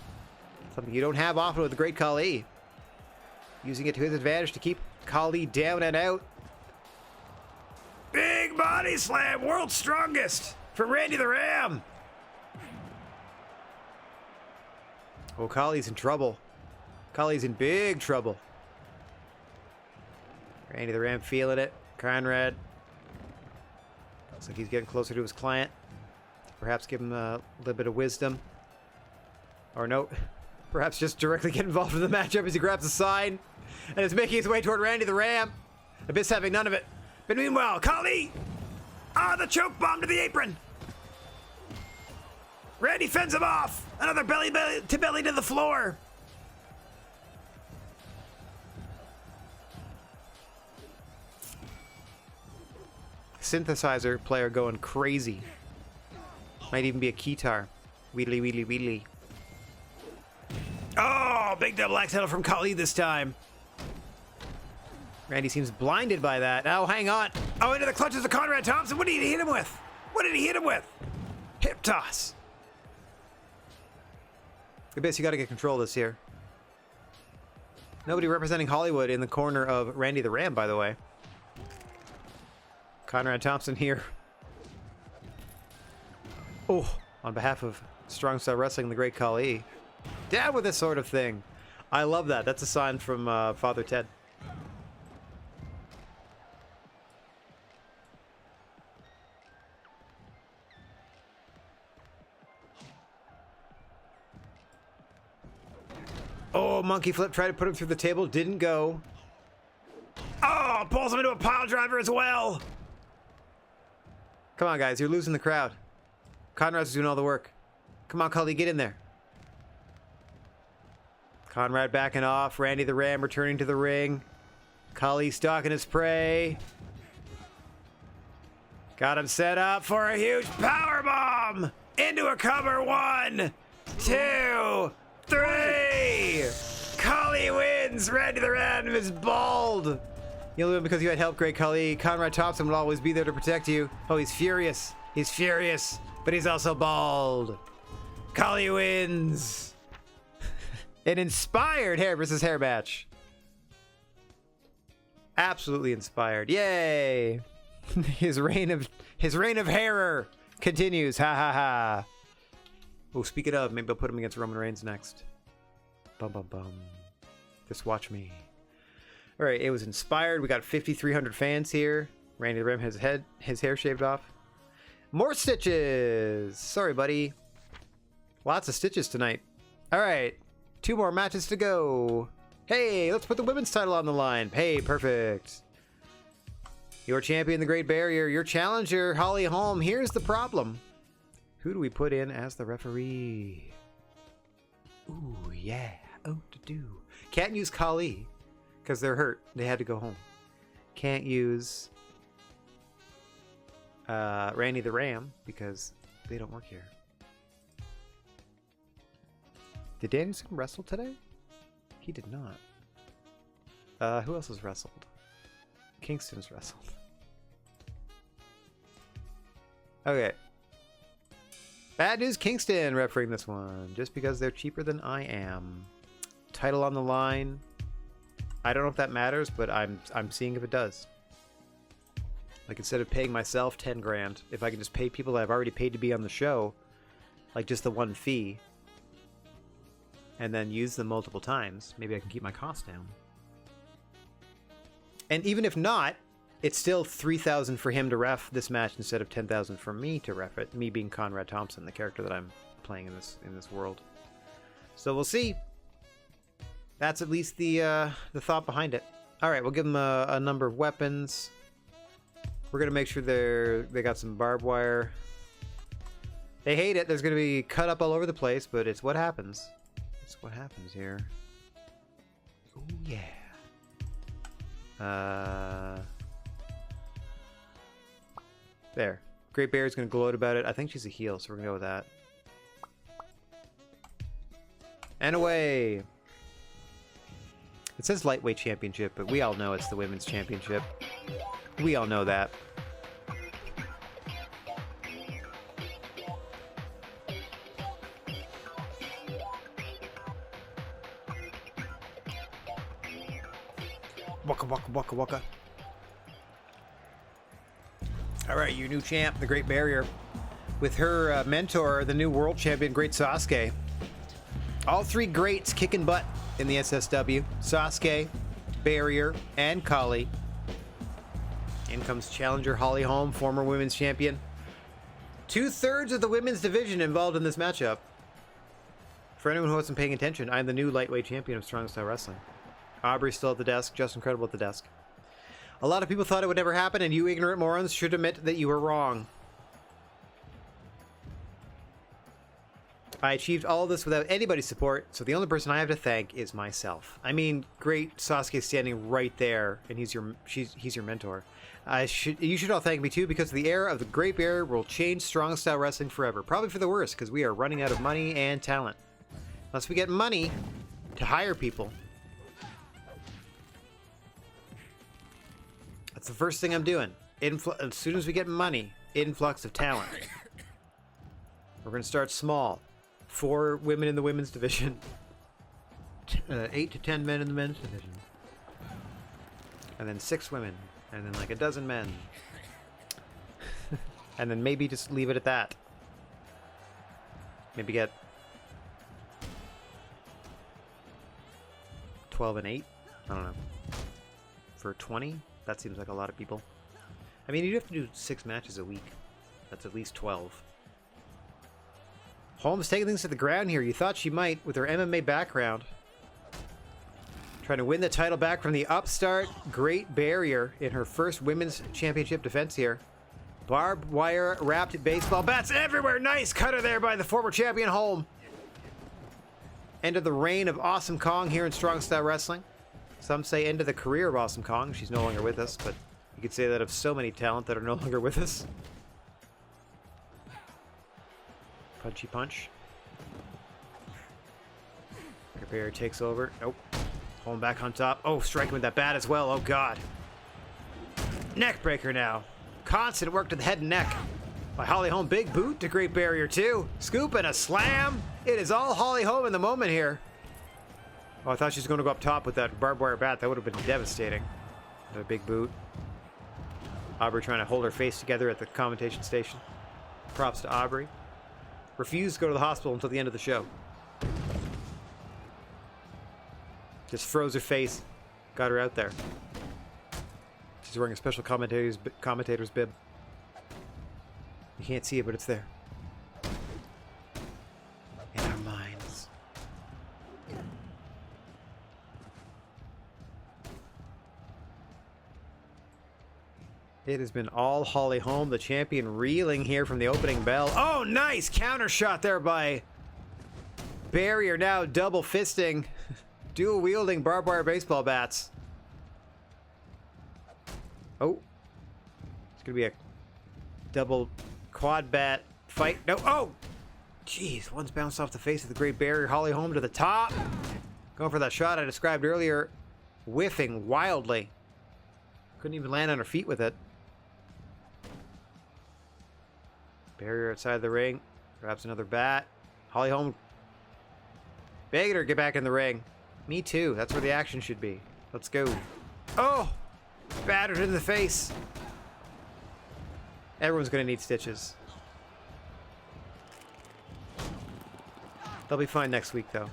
something you don't have often with the great Kali. Using it to his advantage to keep Kali down and out. Big body slam, world's strongest from Randy the Ram. Oh, Kali's in trouble. Kali's in big trouble. Randy the Ram feeling it. Conrad. Looks like he's getting closer to his client. Perhaps give him a little bit of wisdom. Or no, perhaps just directly get involved in the matchup as he grabs a sign and is making his way toward Randy the Ram. Abyss having none of it. But meanwhile, Kali! Ah, the choke bomb to the apron! Randy fends him off! Another belly to the floor! Synthesizer player going crazy. Might even be a keytar. Wheedly, wheedly, wheedly. Oh, big double axe handle from Kali this time. Randy seems blinded by that. Oh, hang on. Oh, into the clutches of Conrad Thompson. What did he hit him with? What did he hit him with? Hip toss. Abyss, you got to get control of this here. Nobody representing Hollywood in the corner of Randy the Ram, by the way. Conrad Thompson here. Oh, on behalf of Strong Style Wrestling, the great Kali. Down with this sort of thing. I love that. That's a sign from Father Ted. Oh, monkey flip, tried to put him through the table, didn't go. Oh, pulls him into a pile driver as well. Come on, guys. You're losing the crowd. Conrad's doing all the work. Come on, Cully, get in there. Conrad backing off. Randy the Ram returning to the ring. Cully stalking his prey. Got him set up for a huge power bomb. Into a cover. 1, 2, 3. Cully wins. Randy the Ram is bald. You only win because you had help, Great Cully. Conrad Thompson will always be there to protect you. Oh, he's furious. He's furious, but he's also bald. Cully wins. An inspired hair versus hair match. Absolutely inspired. Yay! his reign of hairer continues. Ha ha ha. Oh, speaking of, maybe I'll put him against Roman Reigns next. Bum bum bum. Just watch me. All right, it was inspired. We got 5,300 fans here. Randy the Ram has his hair shaved off. More stitches. Sorry, buddy. Lots of stitches tonight. All right, 2 more matches to go. Hey, let's put the women's title on the line. Hey, perfect. Your champion, the Great Barrier. Your challenger, Holly Holm. Here's the problem. Who do we put in as the referee? Ooh, yeah. Oh, to do. Can't use Kali because they're hurt. They had to go home. Can't use Randy the Ram because they don't work here. Did Danielson wrestle today? He did not. Who else has wrestled? Kingston's wrestled. Okay. Bad news, Kingston refereeing this one. Just because they're cheaper than I am. Title on the line. I don't know if that matters, but I'm seeing if it does. Like, instead of paying myself 10 grand, if I can just pay people that I've already paid to be on the show, like just the one fee, and then use them multiple times, maybe I can keep my costs down. And even if not, it's still $3,000 for him to ref this match instead of $10,000 for me to ref it. Me being Conrad Thompson, the character that I'm playing in this world. So we'll see. That's at least the thought behind it. All right, we'll give them a number of weapons. We're gonna make sure they got some barbed wire. They hate it. There's gonna be cut up all over the place, but it's what happens. It's what happens here. Oh yeah. There. Great Bear's gonna gloat about it. I think she's a heel, so we're gonna go with that. And away. It says lightweight championship, but we all know it's the women's championship. We all know that. Waka waka waka waka. Alright, your new champ, the Great Barrier. With her mentor, the new world champion, Great Sasuke. All 3 greats kicking butt in the SSW. Sasuke, Barrier, and Kali. In comes challenger Holly Holm, former women's champion. 2/3 of the women's division involved in this matchup. For anyone who wasn't paying attention, I'm the new lightweight champion of Strong Style Wrestling. Aubrey's still at the desk, just incredible at the desk. A lot of people thought it would never happen, and you ignorant morons should admit that you were wrong. I achieved all of this without anybody's support, so the only person I have to thank is myself. I mean, Great Sasuke standing right there, and he's your mentor. You should all thank me too, because the era of the Great Barrier will change Strong Style Wrestling forever. Probably for the worse, because we are running out of money and talent. Unless we get money to hire people. That's the first thing I'm doing. As soon as we get money, influx of talent. We're going to start small. 4 women in the women's division. 8 to 10 men in the men's division. And then 6 women. And then like a dozen men. And then maybe just leave it at that. Maybe get 12 and 8? I don't know. For 20? That seems like a lot of people. I mean, you'd have to do 6 matches a week. That's at least 12. Holmes taking things to the ground here. You thought she might with her MMA background. Trying to win the title back from the upstart Great Barrier in her first women's championship defense here. Barbed wire wrapped baseball bats everywhere. Nice cutter there by the former champion Holm. End of the reign of Awesome Kong here in Strong Style Wrestling. Some say end of the career of Awesome Kong. She's no longer with us, but you could say that of so many talent that are no longer with us. Punchy punch. Barrier takes over. Nope. Holm back on top. Oh, striking with that bat as well. Oh, God. Neck breaker now. Constant work to the head and neck. By Holly Holm. Big boot to Great Barrier, too. Scoop and a slam. It is all Holly Holm in the moment here. Oh, I thought she was going to go up top with that barbed wire bat. That would have been devastating. A big boot. Aubrey trying to hold her face together at the commentation station. Props to Aubrey. Refused to go to the hospital until the end of the show. Just froze her face. Got her out there. She's wearing a special commentator's bib. You can't see it, but it's there. In our minds. It has been all Holly Holm, the champion, reeling here from the opening bell. Oh, nice counter shot there by Barrier, now double fisting. Dual wielding barbed wire baseball bats. Oh. It's going to be a double quad bat fight. No. Oh! Jeez. One's bounced off the face of the Great Barrier. Holly Holm to the top. Going for that shot I described earlier. Whiffing wildly. Couldn't even land on her feet with it. Barrier outside the ring. Grabs another bat. Holly Holm begging her to get back in the ring. Me too. That's where the action should be. Let's go. Oh! Battered in the face. Everyone's going to need stitches. They'll be fine next week, though.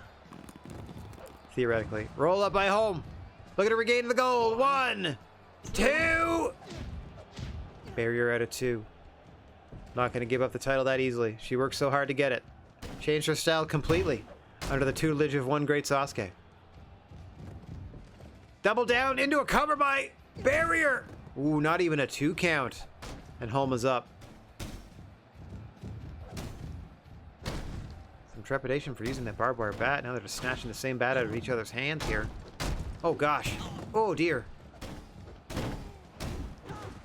Theoretically. Roll up by Holm. Look at her regaining the gold. 1, 2. Barrier out of 2. Not going to give up the title that easily. She worked so hard to get it. Changed her style completely under the tutelage of one great Sasuke. Double down into a cover by Barrier. Ooh, not even a 2 count. And Holm is up. Some trepidation for using that barbed wire bat. Now they're just snatching the same bat out of each other's hands here. Oh, gosh. Oh, dear.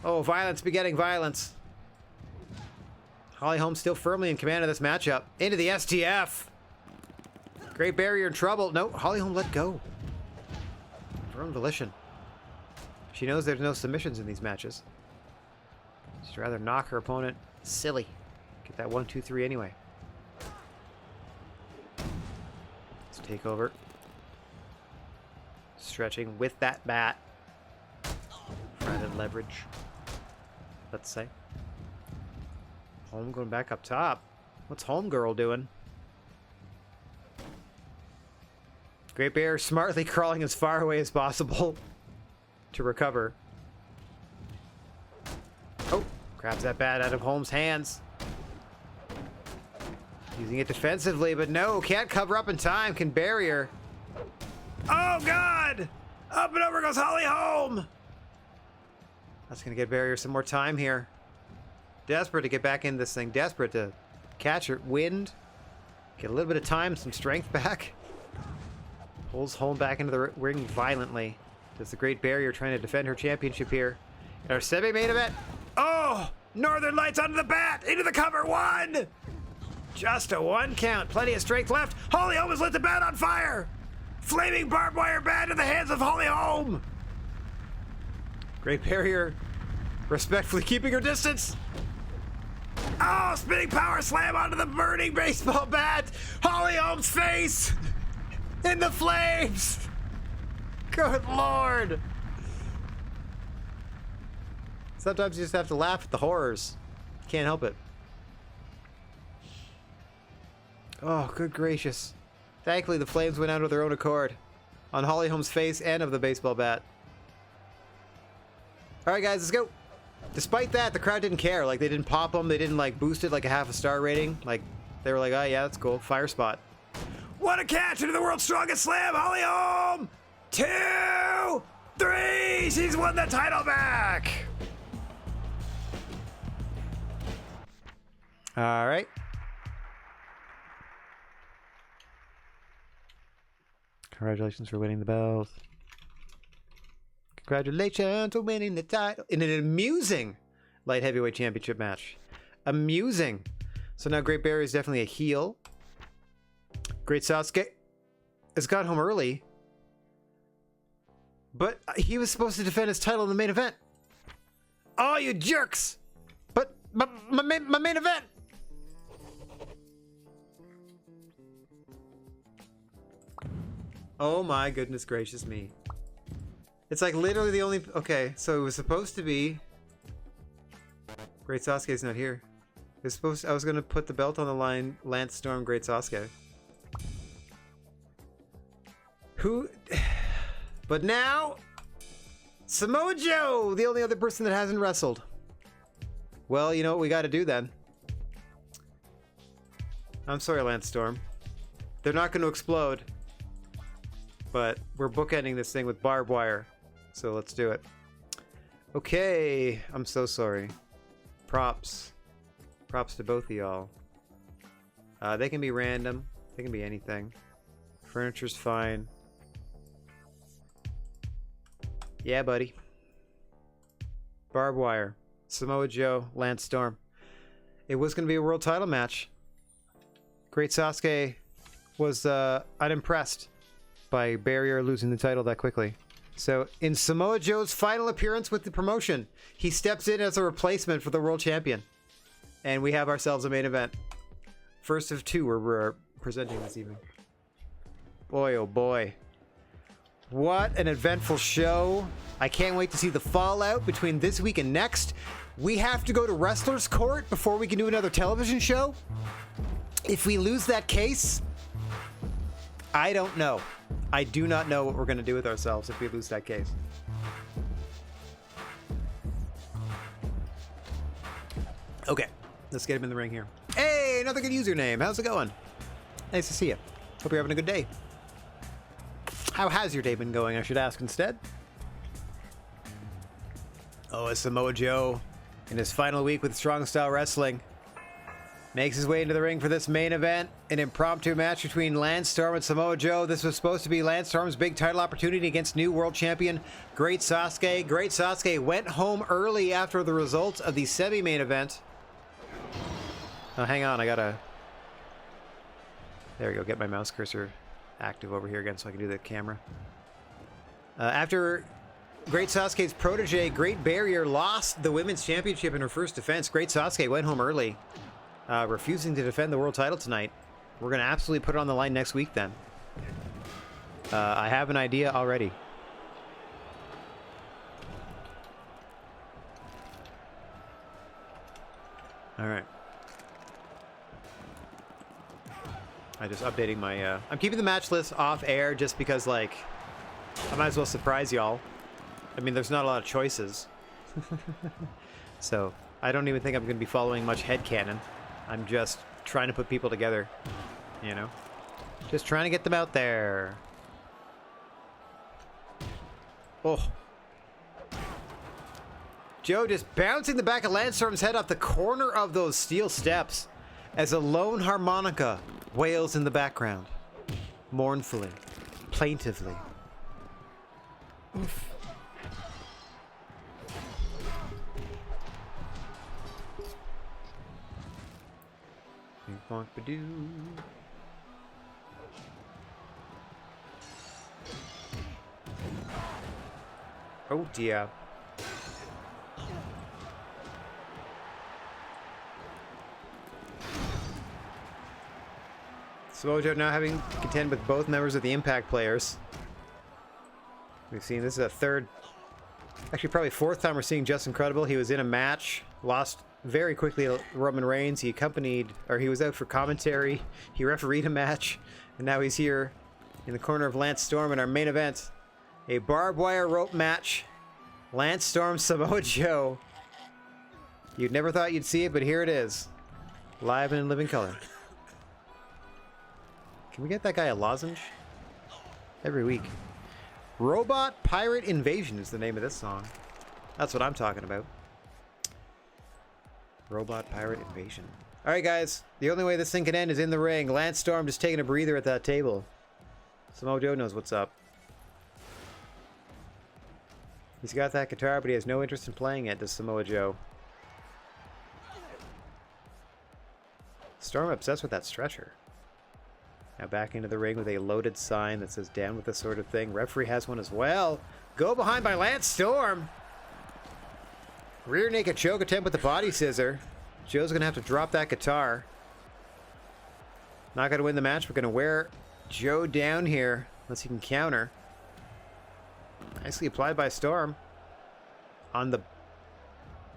Oh, violence begetting violence. Holly Holm still firmly in command of this matchup. Into the STF. Great Barrier in trouble. No, Holly Holm let go. Her own volition. She knows there's no submissions in these matches. She'd rather knock her opponent silly. Get that 1, 2, 3 anyway. Let's take over. Stretching with that bat. Added leverage. Let's say. Holm going back up top. What's Homegirl doing? Great Bear smartly crawling as far away as possible to recover. Oh, grabs that bat out of Holm's hands. Using it defensively, but no, can't cover up in time. Can Barrier. Oh, God! Up and over goes Holly Holm! That's going to get Barrier some more time here. Desperate to get back in this thing. Desperate to catch her wind. Get a little bit of time, some strength back. Pulls Holm back into the ring violently. Does the Great Barrier trying to defend her championship here. Our semi-main event. Oh! Northern Lights onto the bat! Into the cover! 1! Just a 1 count. Plenty of strength left. Holly Holm has lit the bat on fire! Flaming barbed wire bat in the hands of Holly Holm! Great Barrier respectfully keeping her distance. Oh! Spinning power slam onto the burning baseball bat! Holly Holm's face! In the flames! Good Lord! Sometimes you just have to laugh at the horrors. Can't help it. Oh, good gracious. Thankfully, the flames went out of their own accord. On Holly Holm's face and of the baseball bat. Alright guys, let's go! Despite that, the crowd didn't care. Like, they didn't pop them. They didn't, like, boost it like a half-a-star rating. Like, they were like, oh yeah, that's cool. Fire spot. What a catch into the world's strongest slam! Holly Holm! 2, 3. She's won the title back. All right. Congratulations for winning the belt. Congratulations for winning the title in an amusing light heavyweight championship match. Amusing. So now Great Barrier is definitely a heel. Great Sasuke has got home early, but he was supposed to defend his title in the main event. Oh, you jerks! But my main event. Oh my goodness gracious me. It's like literally the only... Okay, so it was supposed to be... Great Sasuke's not here. It was supposed... I was going to put the belt on the line, Lance Storm, Great Sasuke. Who... But now... Samoa Joe! The only other person that hasn't wrestled. Well, you know what we got to do then. I'm sorry, Lance Storm. They're not going to explode. But we're bookending this thing with barbed wire. So let's do it. Okay. I'm so sorry. Props. Props to both of y'all. They can be random. They can be anything. Furniture's fine. Yeah, buddy. Barbed wire. Samoa Joe, Lance Storm. It was going to be a world title match. Great Sasuke was unimpressed by Barrier losing the title that quickly. So in Samoa Joe's final appearance with the promotion, he steps in as a replacement for the world champion. And we have ourselves a main event. First of two we're presenting this evening. Boy, oh boy. What an eventful show. I can't wait to see the fallout between this week and next. We have to go to Wrestler's Court before we can do another television show. If we lose that case, I don't know. I do not know what we're going to do with ourselves if we lose that case. Okay, let's get him in the ring here. Hey, another good username. How's it going? Nice to see you. Hope you're having a good day. How has your day been going, I should ask instead? Oh, it's Samoa Joe in his final week with Strong Style Wrestling. Makes his way into the ring for this main event. An impromptu match between Lance Storm and Samoa Joe. This was supposed to be Lance Storm's big title opportunity against new world champion Great Sasuke. Great Sasuke went home early after the results of the semi-main event. Oh, hang on, I gotta... There we go, get my mouse cursor active over here again so I can do the camera. After Great Sasuke's protege, Great Barrier, lost the women's championship in her first defense, Great Sasuke went home early. Refusing to defend the world title tonight. We're going to absolutely put it on the line next week then. I have an idea already. Alright. I'm just updating my... I'm keeping the match list off air just because, like, I might as well surprise y'all. I mean, there's not a lot of choices. So, I don't even think I'm going to be following much headcanon. I'm just trying to put people together, you know? Just trying to get them out there. Oh. Joe just bouncing the back of Lance Storm's head off the corner of those steel steps as a lone harmonica wails in the background. Mournfully. Plaintively. Oof. Bonk-ba-doo. Oh dear. Samoa Joe now having to contend with both members of the Impact players. We've seen this is a third, actually probably fourth time we're seeing Justin Credible. He was in a match, lost very quickly to Roman Reigns. He accompanied, or he was out for commentary. He refereed a match, and now he's here in the corner of Lance Storm in our main event. A barbed wire rope match. Lance Storm, Samoa Joe. You'd never thought you'd see it, but here it is. Live and in living color. Can we get that guy a lozenge? Every week. Robot Pirate Invasion is the name of this song. That's what I'm talking about. Robot Pirate Invasion. Alright guys, the only way this thing can end is in the ring. Lance Storm just taking a breather at that table. Samoa Joe knows what's up. He's got that guitar, but he has no interest in playing it, does Samoa Joe. Storm obsessed with that stretcher. Now back into the ring with a loaded sign that says down with this sort of thing. Referee has one as well. Go behind by Lance Storm. Rear naked choke attempt with the body scissor. Joe's going to have to drop that guitar. Not going to win the match. We're going to wear Joe down here unless he can counter. Nicely applied by Storm. On the...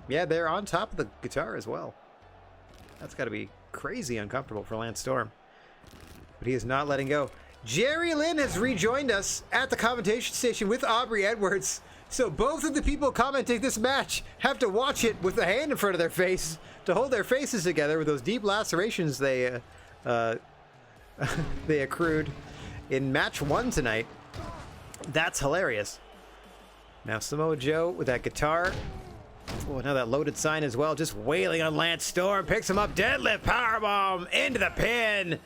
Yeah, they're on top of the guitar as well. That's got to be crazy uncomfortable for Lance Storm. But he is not letting go. Jerry Lynn has rejoined us at the commentation station with Aubrey Edwards. So both of the people commenting this match have to watch it with a hand in front of their face to hold their faces together with those deep lacerations they they accrued in match 1 tonight. That's hilarious. Now Samoa Joe with that guitar. Oh, now that loaded sign as well, just wailing on Lance Storm. Picks him up, deadlift powerbomb into the pin.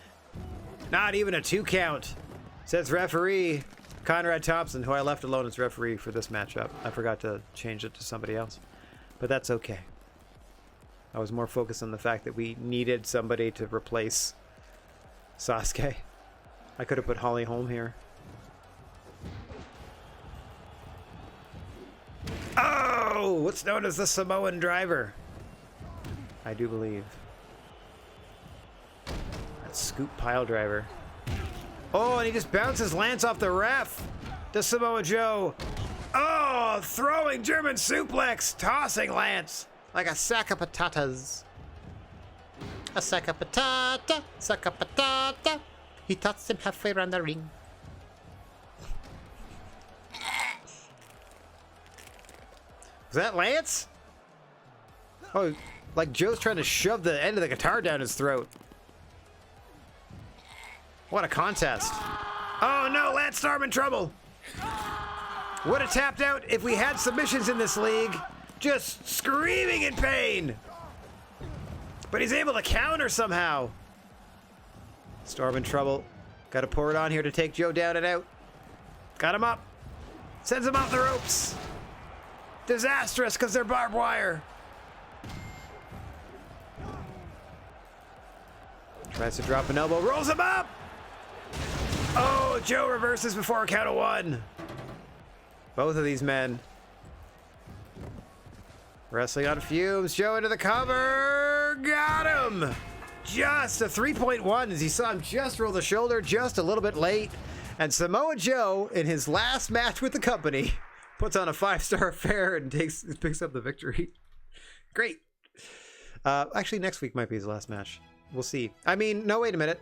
Not even a 2 count. Says referee Conrad Thompson, who I left alone as referee for this matchup. I forgot to change it to somebody else, but that's okay. I was more focused on the fact that we needed somebody to replace Sasuke. I could have put Holly Holm here. Oh, what's known as the Samoan driver. I do believe. That scoop pile driver. Oh, and he just bounces Lance off the ref. To Samoa Joe. Oh, throwing German suplex. Tossing Lance like a sack of patatas. A sack of patata. Sack of patata. He tossed him halfway around the ring. Was that Lance? Oh, like Joe's trying to shove the end of the guitar down his throat. What a contest. Oh no, Lance Storm in trouble. Would have tapped out if we had submissions in this league. Just screaming in pain. But he's able to counter somehow. Storm in trouble. Got to pour it on here to take Joe down and out. Got him up. Sends him off the ropes. Disastrous because they're barbed wire. Tries to drop an elbow. Rolls him up. Oh, Joe reverses before a count of 1. Both of these men wrestling on fumes. Joe into the cover. Got him. Just a 3.1 as he saw him just roll the shoulder just a little bit late. And Samoa Joe, in his last match with the company, puts on a 5-star affair and picks up the victory. Great. Actually, next week might be his last match. We'll see. I mean, no, wait a minute.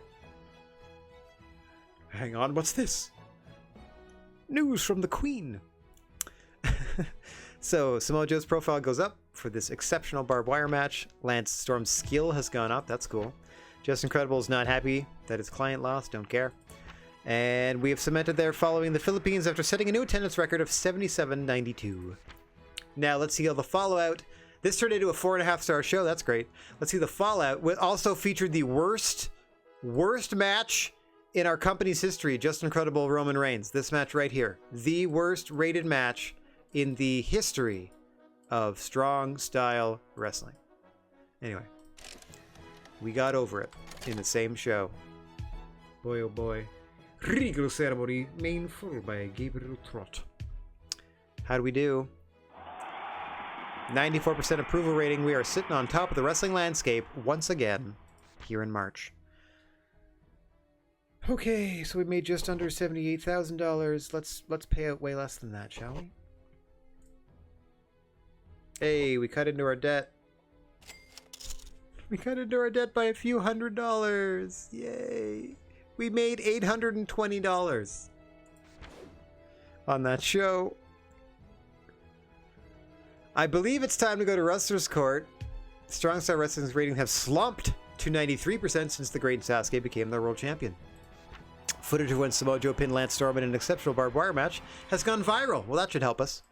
Hang on, what's this? News from the Queen. So, Samoa Joe's profile goes up for this exceptional barbed wire match. Lance Storm's skill has gone up. That's cool. Just Incredible is not happy that his client lost. Don't care. And we have cemented there following the Philippines after setting a new attendance record of 77.92. Now, let's see how the fallout... This turned into a 4.5-star show. That's great. Let's see the fallout. It also featured the worst match in our company's history. Just Incredible Roman Reigns. This match right here. The worst rated match in the history of strong style wrestling. Anyway. We got over it in the same show. Boy, oh boy. Regal ceremony, main full by Gabriel Trott. How do we do? 94% approval rating. We are sitting on top of the wrestling landscape once again here in March. Okay, so we made just under $78,000. Let's pay out way less than that, shall we? Hey, we cut into our debt. We cut into our debt by a few $100s. Yay. We made $820 on that show. I believe it's time to go to Wrestler's Court. Strong Style Wrestling's ratings have slumped to 93% since the Great Sasuke became the world champion. Footage of when Samoa Joe pinned Lance Storm in an exceptional barbed wire match has gone viral. Well, that should help us.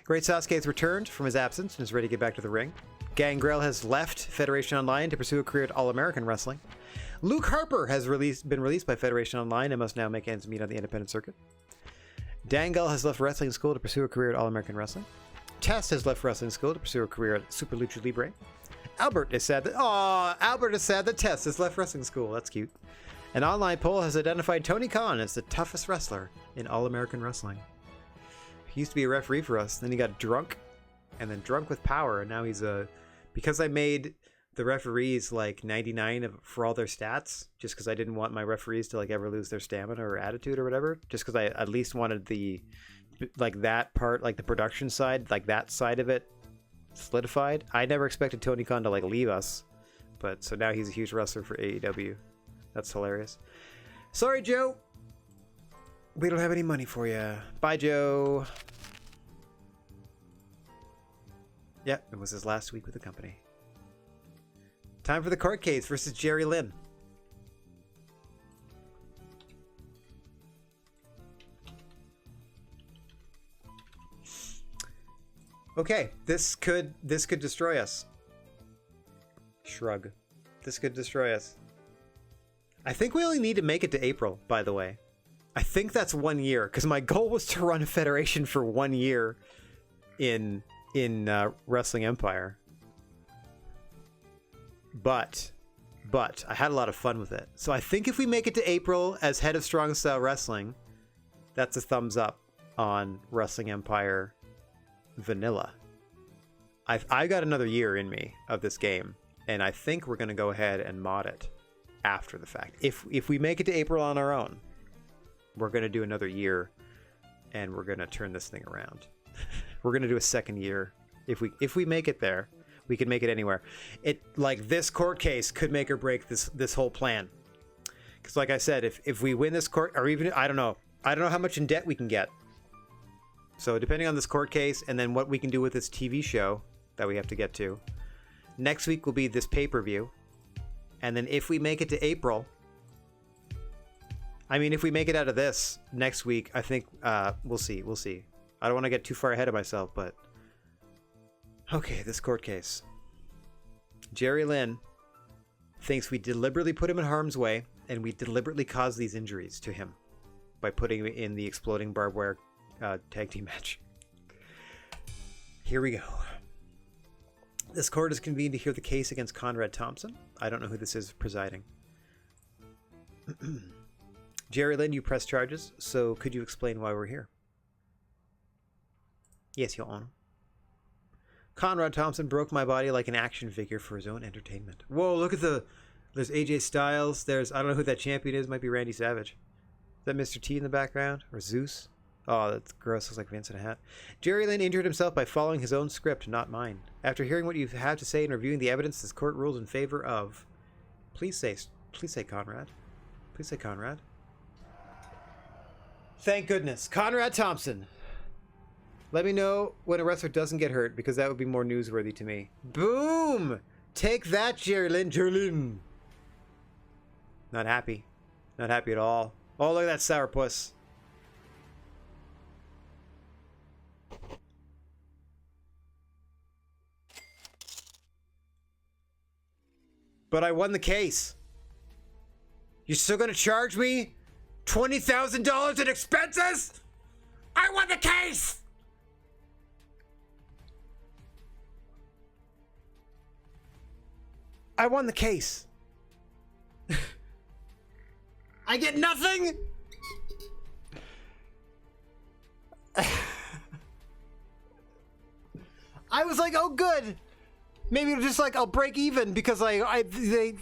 Great Sasuke has returned from his absence and is ready to get back to the ring. Gangrel has left Federation Online to pursue a career at All-American Wrestling. Luke Harper has been released by Federation Online and must now make ends meet on the independent circuit. Dangle has left wrestling school to pursue a career at All-American Wrestling. Test has left wrestling school to pursue a career at Super Lucha Libre. Albert is sad that Test has left wrestling school. That's cute. An online poll has identified Tony Khan as the toughest wrestler in All-American Wrestling. He used to be a referee for us, then he got drunk, and then drunk with power, and now he's because I made the referees like 99 for all their stats, just because I didn't want my referees to like ever lose their stamina or attitude or whatever, just because I at least wanted the like that part, like the production side, like that side of it solidified. I never expected Tony Khan to like leave us, but so now he's a huge wrestler for AEW. That's hilarious. Sorry, Joe. We don't have any money for you. Bye, Joe. Yeah, it was his last week with the company. Time for the court case versus Jerry Lynn. Okay, this could destroy us. Shrug. This could destroy us. I think we only need to make it to April, by the way. I think that's 1 year, because my goal was to run a federation for 1 year in Wrestling Empire. But I had a lot of fun with it. So I think if we make it to April as head of Strong Style Wrestling, that's a thumbs up on Wrestling Empire Vanilla. I got another year in me of this game, and I think we're going to go ahead and mod it after the fact. If we make it to April on our own, we're going to do another year, and we're going to turn this thing around. We're going to do a second year. If we make it there, we can make it anywhere. It like this court case could make or break this whole plan. Because like I said, if we win this court, or even I don't know how much in debt we can get. So depending on this court case, and then what we can do with this TV show that we have to get to, next week will be this pay-per-view, and then if we make it to April, I mean, if we make it out of this next week, I think we'll see. I don't want to get too far ahead of myself, but okay, this court case. Jerry Lynn thinks we deliberately put him in harm's way, and we deliberately caused these injuries to him by putting him in the exploding barbed wire tag team match. Here we go. This court is convened to hear the case against Conrad Thompson. I don't know who this is presiding. Jerry Lynn, you press charges, so could you explain why we're here? Yes, Your Honor. Conrad Thompson broke my body like an action figure for his own entertainment. Whoa, look at there's AJ Styles. There's, I don't know who that champion is. Might be Randy Savage. Is that Mr. T in the background? Or Zeus? Oh, that's gross. Looks like Vince in a hat. Jerry Lynn injured himself by following his own script, not mine. After hearing what you have to say and reviewing the evidence, this court rules in favor of... Please say Conrad. Please say Conrad. Thank goodness. Conrad Thompson. Let me know when a wrestler doesn't get hurt, because that would be more newsworthy to me. Boom! Take that, Jerry Lynn. Jerry Lynn. Not happy. Not happy at all. Oh, look at that sourpuss. But I won the case. You're still gonna charge me $20,000 in expenses? I won the case! I won the case. I get nothing? I was like, oh good. Maybe just like I'll break even because they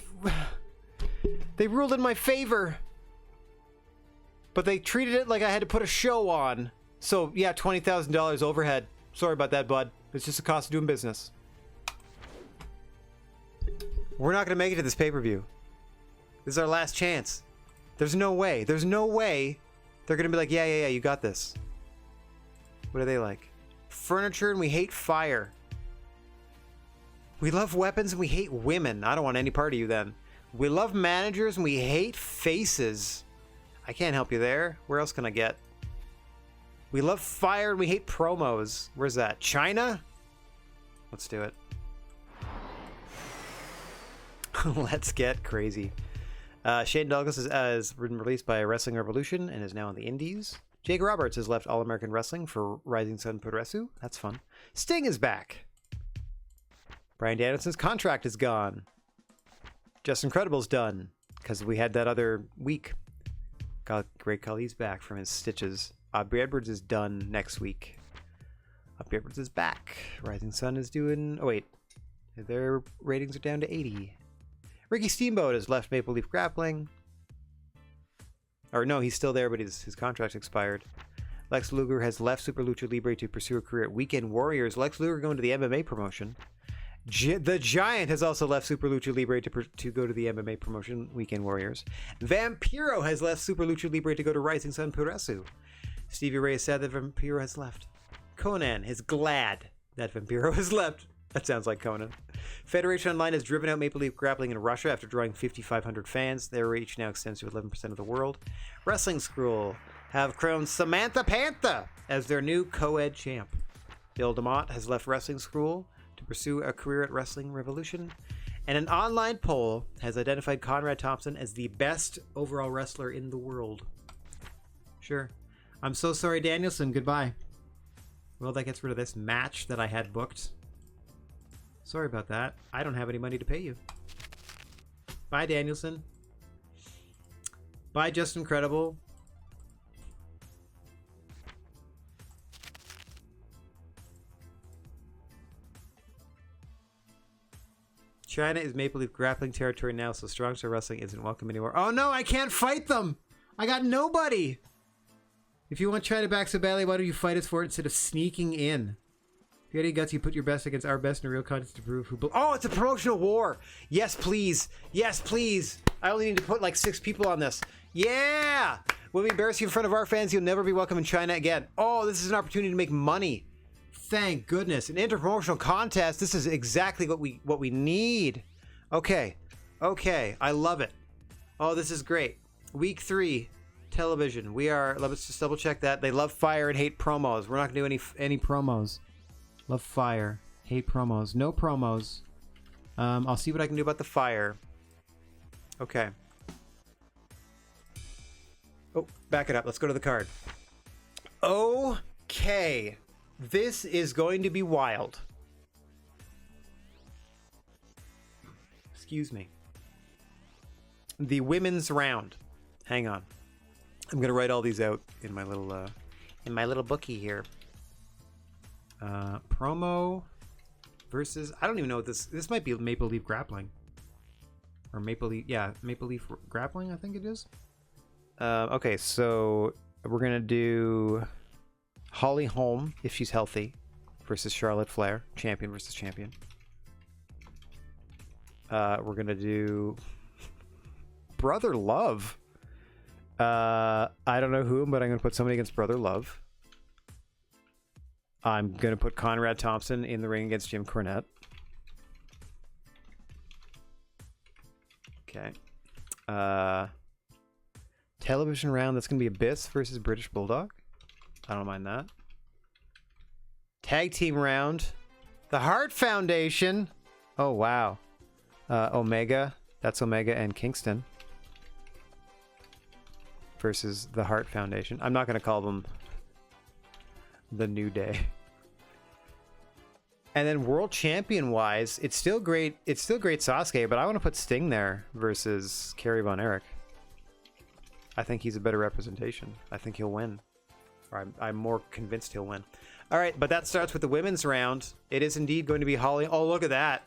ruled in my favor. But they treated it like I had to put a show on. So yeah, $20,000 overhead. Sorry about that, bud. It's just the cost of doing business. We're not gonna make it to this pay-per-view. This is our last chance. There's no way. There's no way they're gonna be like, yeah, you got this. What are they like? Furniture and we hate fire. We love weapons and we hate women. I don't want any part of you then. We love managers and we hate faces. I can't help you there. Where else can I get? We love fire and we hate promos. Where's that? China? Let's do it. Let's get crazy. Shane Douglas has been released by Wrestling Revolution and is now in the Indies. Jake Roberts has left All American Wrestling for Rising Sun Puresu. That's fun. Sting is back. Bryan Danielson's contract is gone. Just Incredible's done because we had that other week. Great Khali's back from his stitches. Aubrey Edwards is done next week. Aubrey Edwards is back. Rising Sun is doing... Oh, wait. Their ratings are down to 80. Ricky Steamboat has left Maple Leaf Grappling. Or no, he's still there, but his contract expired. Lex Luger has left Super Lucha Libre to pursue a career at Weekend Warriors. Lex Luger going to the MMA promotion. The Giant has also left Super Lucha Libre to go to the MMA promotion, Weekend Warriors. Vampiro has left Super Lucha Libre to go to Rising Sun Puresu. Stevie Ray is sad that Vampiro has left. Conan is glad that Vampiro has left. That sounds like Conan. Federation Online has driven out Maple Leaf Grappling in Russia after drawing 5,500 fans. Their reach now extends to 11% of the world. Wrestling Scroll have crowned Samantha Panther as their new co-ed champ. Bill DeMott has left Wrestling Scroll to pursue a career at Wrestling Revolution. And an online poll has identified Conrad Thompson as the best overall wrestler in the world. Sure. I'm so sorry, Danielson. Goodbye. Well, that gets rid of this match that I had booked. Sorry about that. I don't have any money to pay you. Bye, Danielson. Bye, Just Incredible. China is Maple Leaf Grappling territory now, so Strong Style Wrestling isn't welcome anymore. Oh no, I can't fight them! I got nobody! If you want China back so badly, why don't you fight us for it instead of sneaking in? If you had any guts, you put your best against our best in a real contest to prove who... Oh, it's a promotional war! Yes, please! Yes, please! I only need to put like 6 people on this. Yeah! When we embarrass you in front of our fans, you'll never be welcome in China again. Oh, this is an opportunity to make money. Thank goodness. An interpromotional contest. This is exactly what we need. Okay. Okay. I love it. Oh, this is great. Week 3. Television. We are... Let's just double check that. They love fire and hate promos. We're not going to do any promos. Love fire. Hate promos. No promos. I'll see what I can do about the fire. Okay. Oh, back it up. Let's go to the card. Okay. This is going to be wild. Excuse me. The women's round. Hang on. I'm going to write all these out in my little bookie here. Promo versus... I don't even know what this might be. Maple Leaf Grappling. Or Maple Leaf... Yeah, Maple Leaf Grappling, I think it is. Okay, so we're going to do Holly Holm, if she's healthy, versus Charlotte Flair. Champion versus champion. We're going to do Brother Love. I don't know whom, but I'm going to put somebody against Brother Love. I'm going to put Conrad Thompson in the ring against Jim Cornette. Okay. Television round, that's going to be Abyss versus British Bulldog. I don't mind that. Tag team round. The Hart Foundation. Oh, wow. Omega. That's Omega and Kingston. Versus the Hart Foundation. I'm not going to call them the New Day. And then world champion wise, it's still great. It's still great Sasuke, but I want to put Sting there versus Kerry Von Erich. I think he's a better representation. I think he'll win. Or I'm more convinced he'll win. All right, but that starts with the women's round. It is indeed going to be Holly. Oh, look at that.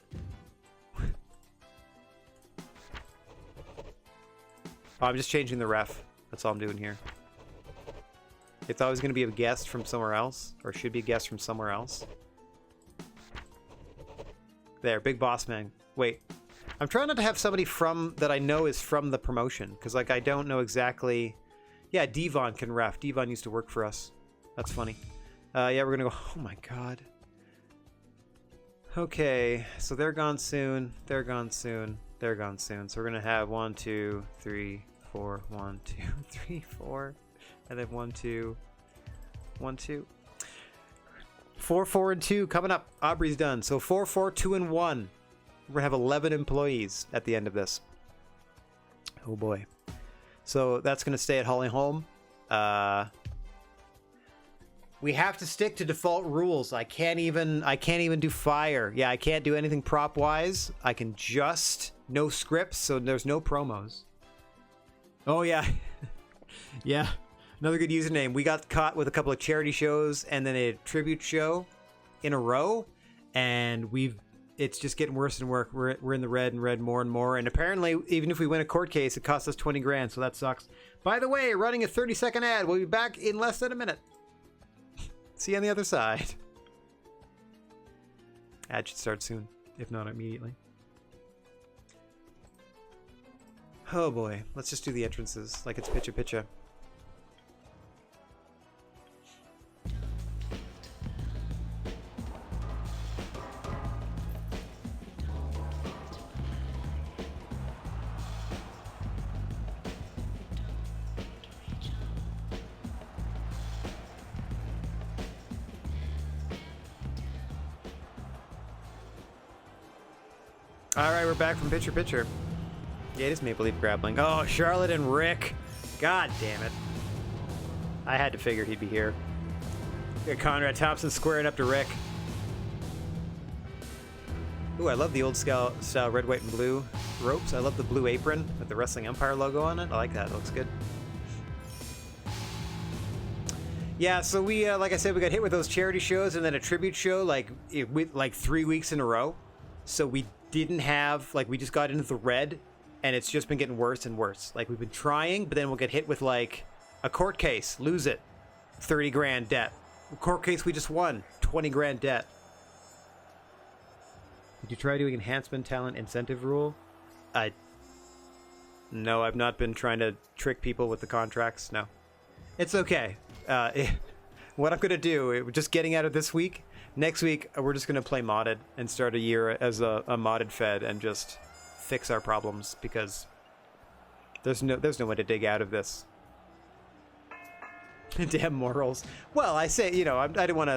Oh, I'm just changing the ref. That's all I'm doing here. It's always going to be a guest from somewhere else, or should be a guest from somewhere else. There, Big Boss Man. Wait, I'm trying not to have somebody from that I know is from the promotion, because like I don't know exactly. Yeah, Devon can ref. Devon used to work for us. That's funny. Yeah, we're gonna go. Oh my god. Okay, so they're gone soon. They're gone soon. They're gone soon. So we're gonna have 1, 2, 3, 4, 1, 2, 3, 4, and then 1, 2, 1, 2. 4, 4, and 2 coming up. Aubrey's done. So 4, 4, 2, and 1. We're gonna have 11 employees at the end of this. Oh boy. So that's gonna stay at Holly Home. We have to stick to default rules. I can't even do fire. Yeah, I can't do anything prop wise. I can just no scripts, so there's no promos. Oh yeah. Yeah. Another good username. We got caught with a couple of charity shows and then a tribute show in a row, and it's just getting worse and worse. We're in the red and red more and more, and apparently even if we win a court case, it costs us 20 grand, so that sucks. By the way, running a 30-second ad. We'll be back in less than a minute. See you on the other side. Ad should start soon, if not immediately. Oh boy, let's just do the entrances like it's pitcha pitcha. Alright, we're back from Pitcher Pitcher. Yeah, it is Maple Leaf Grappling. Oh, Charlotte and Rick. God damn it. I had to figure he'd be here. Got Conrad Thompson squaring up to Rick. Ooh, I love the old style red, white, and blue ropes. I love the blue apron with the Wrestling Empire logo on it. I like that. It looks good. Yeah, so we, like I said, we got hit with those charity shows and then a tribute show like 3 weeks in a row. So we didn't have, like, we just got into the red, and it's just been getting worse and worse. Like, we've been trying, but then we'll get hit with, like, a court case, lose it, 30 grand debt. A court case we just won, 20 grand debt. Did you try doing enhancement talent incentive rule? No, I've not been trying to trick people with the contracts, no. It's okay. What I'm going to do, just getting out of this week, next week, we're just going to play modded and start a year as a modded fed and just fix our problems because there's no way to dig out of this. Damn morals. Well, I say, you know, I didn't want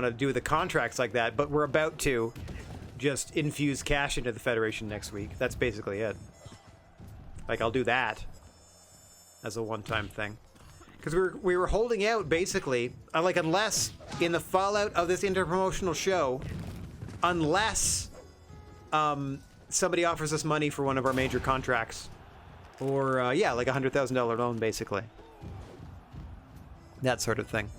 to do the contracts like that, but we're about to just infuse cash into the Federation next week. That's basically it. Like, I'll do that as a one-time thing. Because we were holding out, basically, like, unless, in the fallout of this interpromotional show, unless somebody offers us money for one of our major contracts. Or, yeah, like a $100,000 loan, basically. That sort of thing.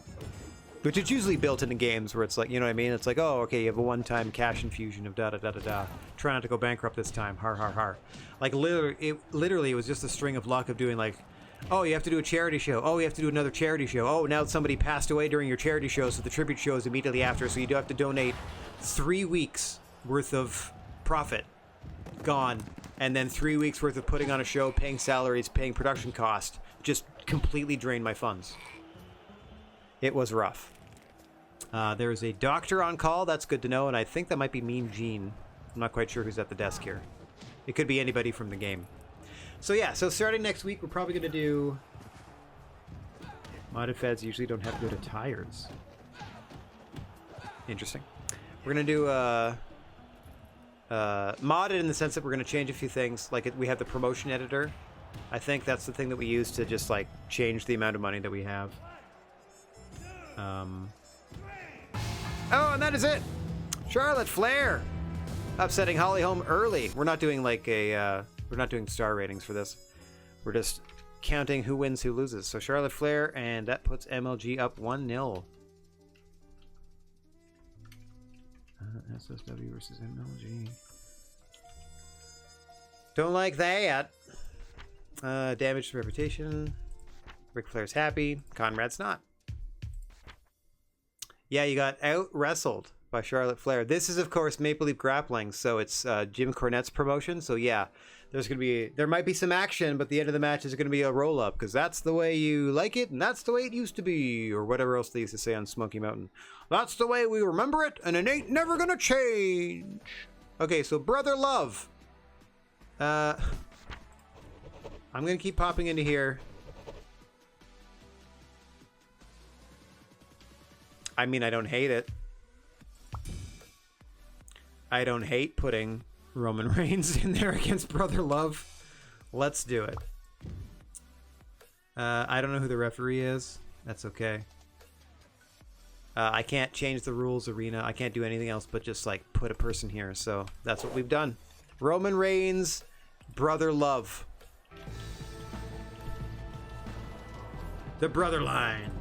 Which is usually built into games where it's like, you know what I mean? It's like, oh, okay, you have a one-time cash infusion of da-da-da-da-da. Try not to go bankrupt this time. Har, har, har. Like, literally, it was just a string of luck of doing, like, oh, you have to do a charity show. Oh, you have to do another charity show. Oh, now somebody passed away during your charity show, so the tribute show is immediately after, so you do have to donate 3 weeks worth of profit. Gone. And then 3 weeks worth of putting on a show, paying salaries, paying production cost. Just completely drained my funds. It was rough. There's a doctor on call. That's good to know, and I think that might be Mean Gene. I'm not quite sure who's at the desk here. It could be anybody from the game. So yeah, so starting next week, we're probably going to do... Modded feds usually don't have to go to tires. Interesting. We're going to do modded in the sense that we're going to change a few things. Like, we have the promotion editor. I think that's the thing that we use to just, like, change the amount of money that we have. Oh, and that is it! Charlotte Flair! Upsetting Holly home early. We're not doing, like, a... we're not doing star ratings for this. We're just counting who wins, who loses. So Charlotte Flair, and that puts MLG up 1-0. SSW versus MLG. Don't like that. Damage to reputation. Ric Flair's happy. Conrad's not. Yeah, you got out-wrestled by Charlotte Flair. This is, of course, Maple Leaf Grappling, so it's Jim Cornette's promotion. So yeah, there might be some action, but the end of the match is going to be a roll-up, because that's the way you like it, and that's the way it used to be, or whatever else they used to say on Smoky Mountain. That's the way we remember it, and it ain't never going to change. Okay, so Brother Love. I'm gonna keep popping into here. I mean, I don't hate it. I don't hate putting Roman Reigns in there against Brother Love. Let's do it. I don't know who the referee is. That's okay. I can't change the rules arena. I can't do anything else but just like put a person here. So that's what we've done. Roman Reigns, Brother Love. The brother line.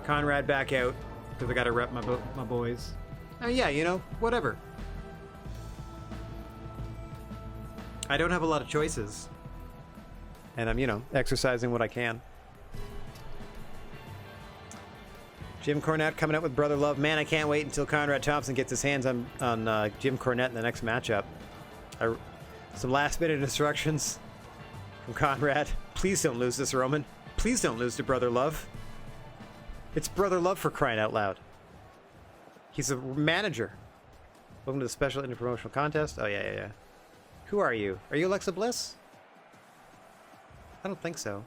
Conrad back out because I got to rep my boys. Yeah, you know, whatever. I don't have a lot of choices. And I'm, you know, exercising what I can. Jim Cornette coming out with Brother Love. Man, I can't wait until Conrad Thompson gets his hands on Jim Cornette in the next matchup. Some last-minute instructions from Conrad. Please don't lose this, Roman. Please don't lose to Brother Love. It's Brother Love for crying out loud. He's a manager. Welcome to the special interpromotional contest. Oh, yeah. Who are you? Are you Alexa Bliss? I don't think so.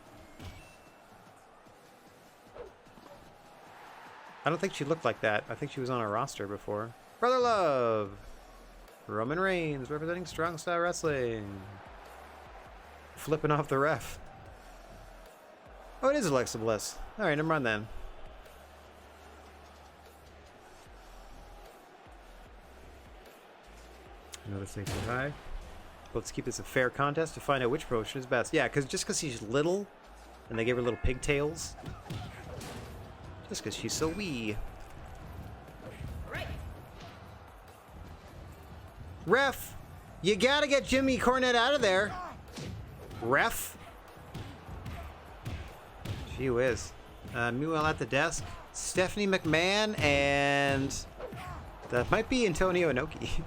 I don't think she looked like that. I think she was on a roster before. Brother Love! Roman Reigns representing Strong Style Wrestling. Flipping off the ref. Oh, it is Alexa Bliss. Alright, never mind then. Another safety high. Let's keep this a fair contest to find out which promotion is best. Yeah, just because she's little, and they gave her little pigtails. Just because she's so wee. Right. Ref! You gotta get Jimmy Cornette out of there. Ref! Gee whiz. Meanwhile at the desk, Stephanie McMahon and... that might be Antonio Inoki.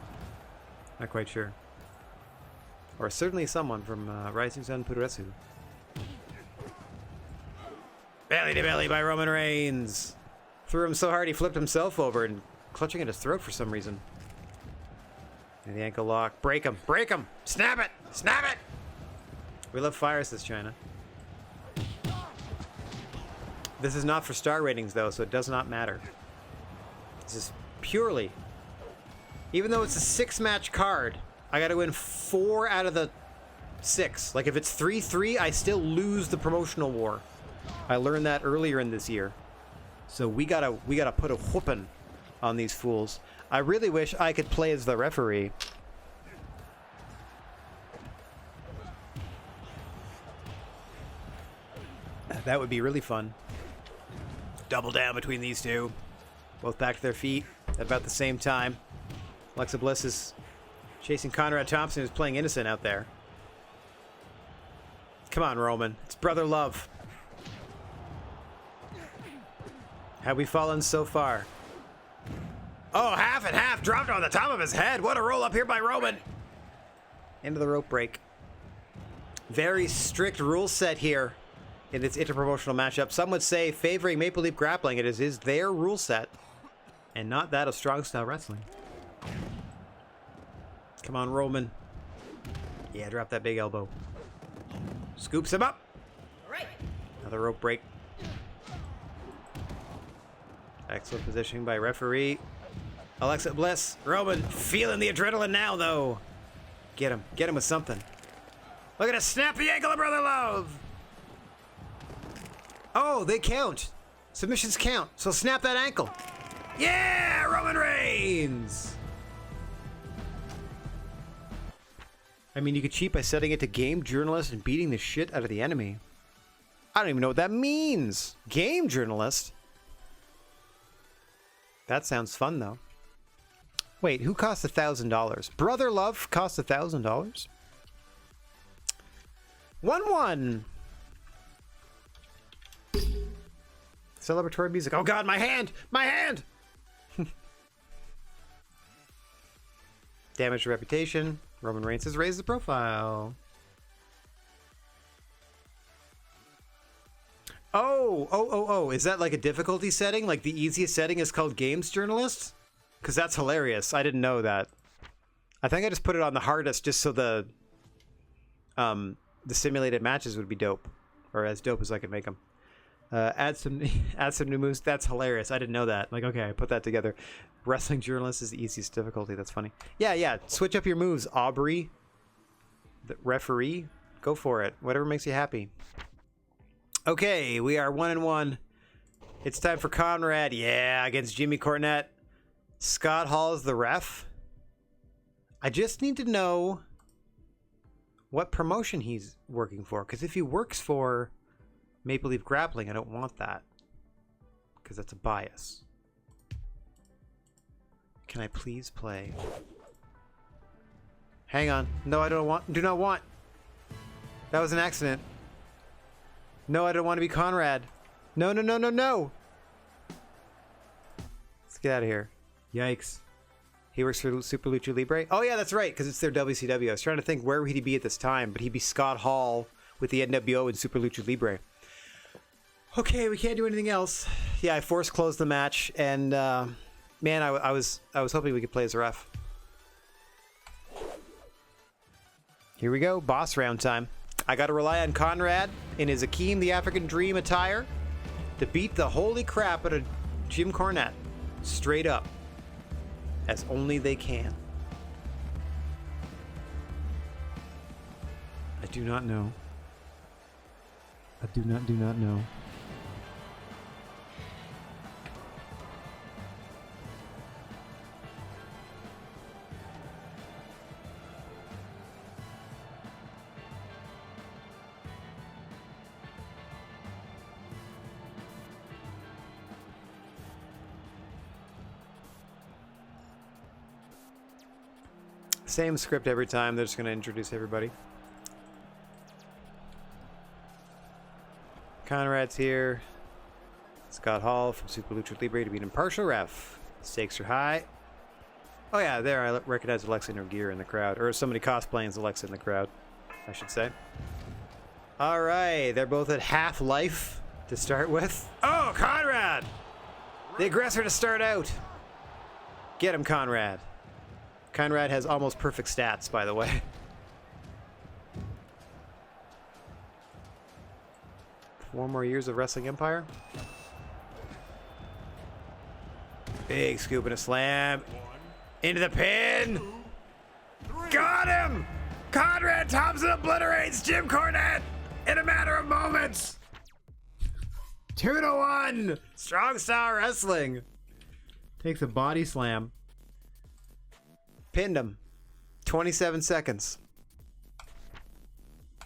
Not quite sure. Or certainly someone from Rising Sun Puroresu. Belly to belly by Roman Reigns. Threw him so hard he flipped himself over and clutching at his throat for some reason. And the ankle lock. Break him. Break him. Snap it. Snap it. We love fire, says China. This is not for star ratings, though, so it does not matter. This is purely... even though it's a 6-match card, I gotta win 4 out of the 6. Like, if it's 3-3, I still lose the promotional war. I learned that earlier in this year. So we gotta put a whooping on these fools. I really wish I could play as the referee. That would be really fun. Double down between these two. Both back to their feet at about the same time. Alexa Bliss is chasing Conrad Thompson, who's playing innocent out there. Come on, Roman. It's Brother Love. Have we fallen so far? Oh, half and half dropped on the top of his head. What a roll up here by Roman. Into the rope break. Very strict rule set here in this interpromotional matchup. Some would say favoring Maple Leaf Grappling. It is their rule set and not that of Strong Style Wrestling. Come on, Roman. Yeah, drop that big elbow. Scoops him up. All right. Another rope break. Excellent positioning by referee. Alexa Bliss. Roman feeling the adrenaline now, though. Get him. Get him with something. Look at a snappy ankle of Brother Love. Oh, they count. Submissions count. So snap that ankle. Yeah, Roman Reigns. I mean, you could cheat by setting it to game journalist and beating the shit out of the enemy. I don't even know what that means. Game journalist? That sounds fun, though. Wait, who cost $1,000? Brother Love cost $1,000? 1-1. Celebratory music. Oh God, my hand! My hand! Damaged reputation. Roman Reigns has raised the profile. Oh, is that like a difficulty setting? Like the easiest setting is called Games Journalist? Because that's hilarious. I didn't know that. I think I just put it on the hardest just so the the simulated matches would be dope, or as dope as I could make them. Add some new moves. That's hilarious. I didn't know that. Like, okay, I put that together. Wrestling journalist is the easiest difficulty. That's funny. Yeah. Switch up your moves, Aubrey. The referee, go for it. Whatever makes you happy. Okay, we are 1-1. It's time for Conrad. Yeah, against Jimmy Cornette. Scott Hall's the ref. I just need to know what promotion he's working for, because if he works for Maple Leaf Grappling, I don't want that, because that's a bias. Can I please play? Hang on. No, I don't want. Do not want. That was an accident. No, I don't want to be Conrad. No. Let's get out of here. Yikes. He works for Super Lucha Libre? Oh, yeah, that's right, because it's their WCW. I was trying to think where would he be at this time, but he'd be Scott Hall with the NWO and Super Lucha Libre. Okay, we can't do anything else. Yeah, I force closed the match, and man, I was hoping we could play as a ref. Here we go, boss round time. I gotta rely on Conrad in his Akeem the African Dream attire to beat the holy crap out of Jim Cornette. Straight up. As only they can. I do not know. I do not know. Same script every time. They're just going to introduce everybody. Conrad's here. Scott Hall from Super Lucha Libre to be an impartial ref. Stakes are high. Oh yeah, there I recognize Alexa in her gear in the crowd. Or somebody cosplaying as Alexa in the crowd, I should say. Alright, they're both at half life to start with. Oh, Conrad! The aggressor to start out. Get him, Conrad. Conrad has almost perfect stats, by the way. Four more years of Wrestling Empire. Big scoop and a slam. Into the pin. Got him! Conrad Thompson obliterates Jim Cornette in a matter of moments. 2-1. Strong Style Wrestling. Takes a body slam. Pinned him. 27 seconds.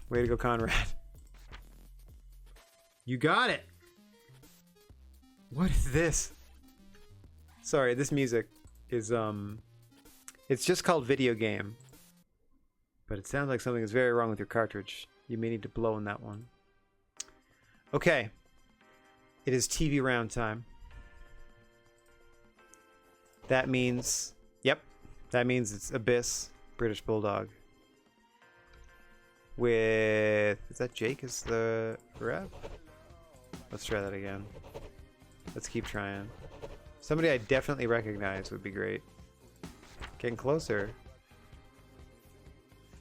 Way to go, Conrad. You got it. What is this? Sorry, this music is it's just called video game. But it sounds like something is very wrong with your cartridge. You may need to blow in that one. Okay. It is TV round time. That means, yep. That means it's Abyss, British Bulldog. With, is that Jake is the ref? Let's try that again. Let's keep trying. Somebody I definitely recognize would be great. Getting closer.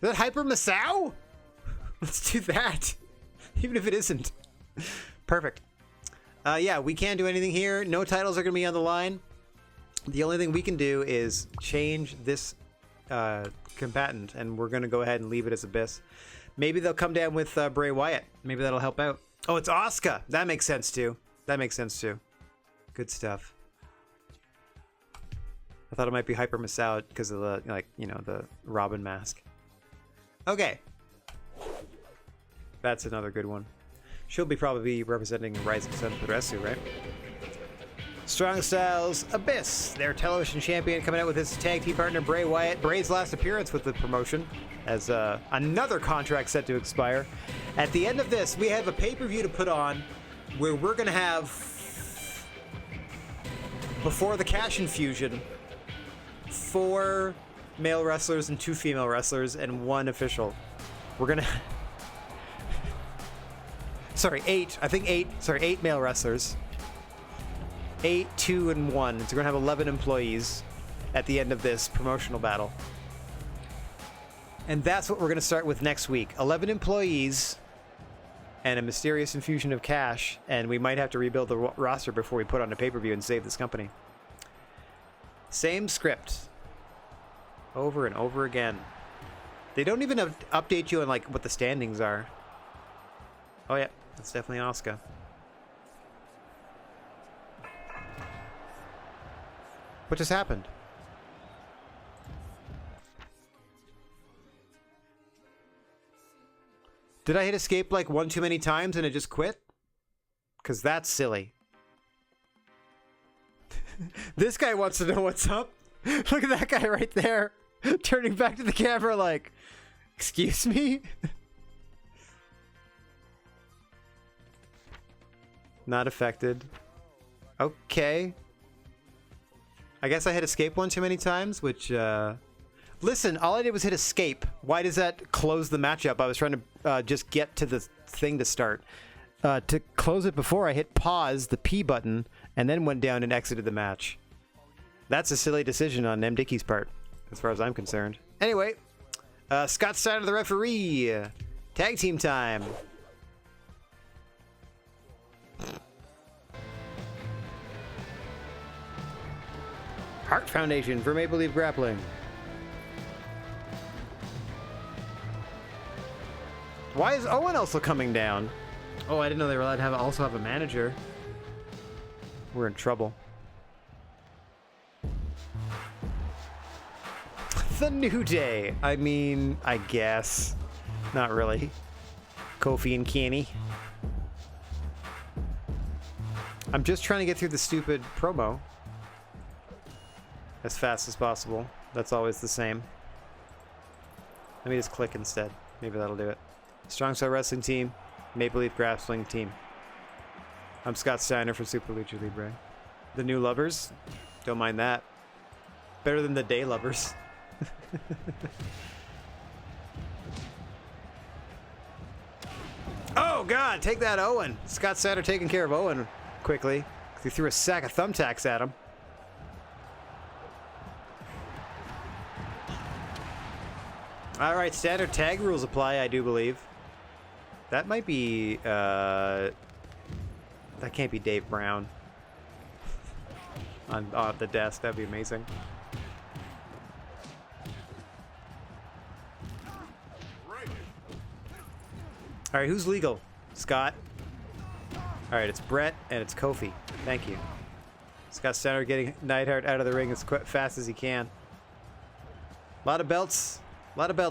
Is that Hyper Masao? Let's do that. Even if it isn't. Perfect. Yeah, we can't do anything here. No titles are going to be on the line. The only thing we can do is change this combatant, and we're going to go ahead and leave it as Abyss. Maybe they'll come down with Bray Wyatt. Maybe that'll help out. Oh, it's Asuka. That makes sense, too. Good stuff. I thought it might be Hyper Masao because of the, like, you know, the Robin mask. Okay. That's another good one. She'll be probably representing Rising Sun Puresu, right? Strong Styles Abyss, their television champion, coming out with his tag team partner Bray Wyatt. Bray's last appearance with the promotion, as another contract set to expire. At the end of this, we have a pay-per-view to put on where we're going to have, before the Cash Infusion, 4 male wrestlers and 2 female wrestlers and 1 official. We're going to... Sorry, 8. I think 8. Sorry, 8 male wrestlers. 8, 2, and 1. So we're going to have 11 employees at the end of this promotional battle. And that's what we're going to start with next week. 11 employees and a mysterious infusion of cash, and we might have to rebuild the roster before we put on a pay-per-view and save this company. Same script. Over and over again. They don't even update you on like what the standings are. Oh yeah, that's definitely Asuka. What just happened? Did I hit escape like one too many times and it just quit? Because that's silly. This guy wants to know what's up. Look at that guy right there. Turning back to the camera like, excuse me? Not affected. Okay. I guess I hit escape one too many times, which, listen, all I did was hit escape. Why does that close the matchup? I was trying to just get to the thing to start. To close it before, I hit pause, the P button, and then went down and exited the match. That's a silly decision on M. Dickey's part, as far as I'm concerned. Anyway, Scott Steiner, the referee. Tag team time. Heart Foundation for Maple Leaf Grappling. Why is Owen also coming down? Oh, I didn't know they were allowed to also have a manager. We're in trouble. The New Day. I mean, I guess. Not really. Kofi and Kenny. I'm just trying to get through the stupid promo as fast as possible. That's always the same. Let me just click instead. Maybe that'll do it. Strong Style Wrestling Team, Maple Leaf Grappling Team. I'm Scott Steiner for Super Lucha Libre. The New Lovers, don't mind that. Better than the Day Lovers. Oh God, take that, Owen. Scott Steiner taking care of Owen quickly. He threw a sack of thumbtacks at him. All right, standard tag rules apply, I do believe. That might be, that can't be Dave Brown on the desk. That'd be amazing. All right, who's legal? Scott. All right, it's Brett and it's Kofi. Thank you. Scott Steiner getting Neidhart out of the ring as fast as he can. A lot of belts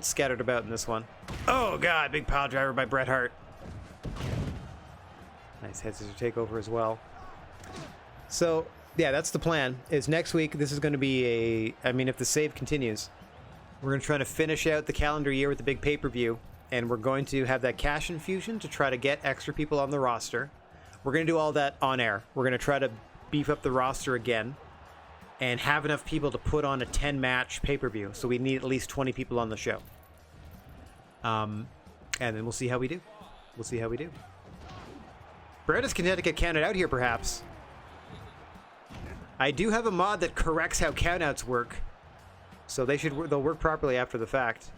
scattered about in this one. Oh God, big pile driver by Bret Hart. Nice head scissor takeover as well. So yeah, that's the plan. Is next week this is going to be I mean, if the save continues, we're going to try to finish out the calendar year with the big pay-per-view, and we're going to have that cash infusion to try to get extra people on the roster. We're going to do all that on air. We're going to try to beef up the roster again and have enough people to put on a 10-match pay-per-view. So we need at least 20 people on the show. And then we'll see how we do. We'll see how we do. Brett is Connecticut counted out here, perhaps. I do have a mod that corrects how countouts work, so they'll work properly after the fact.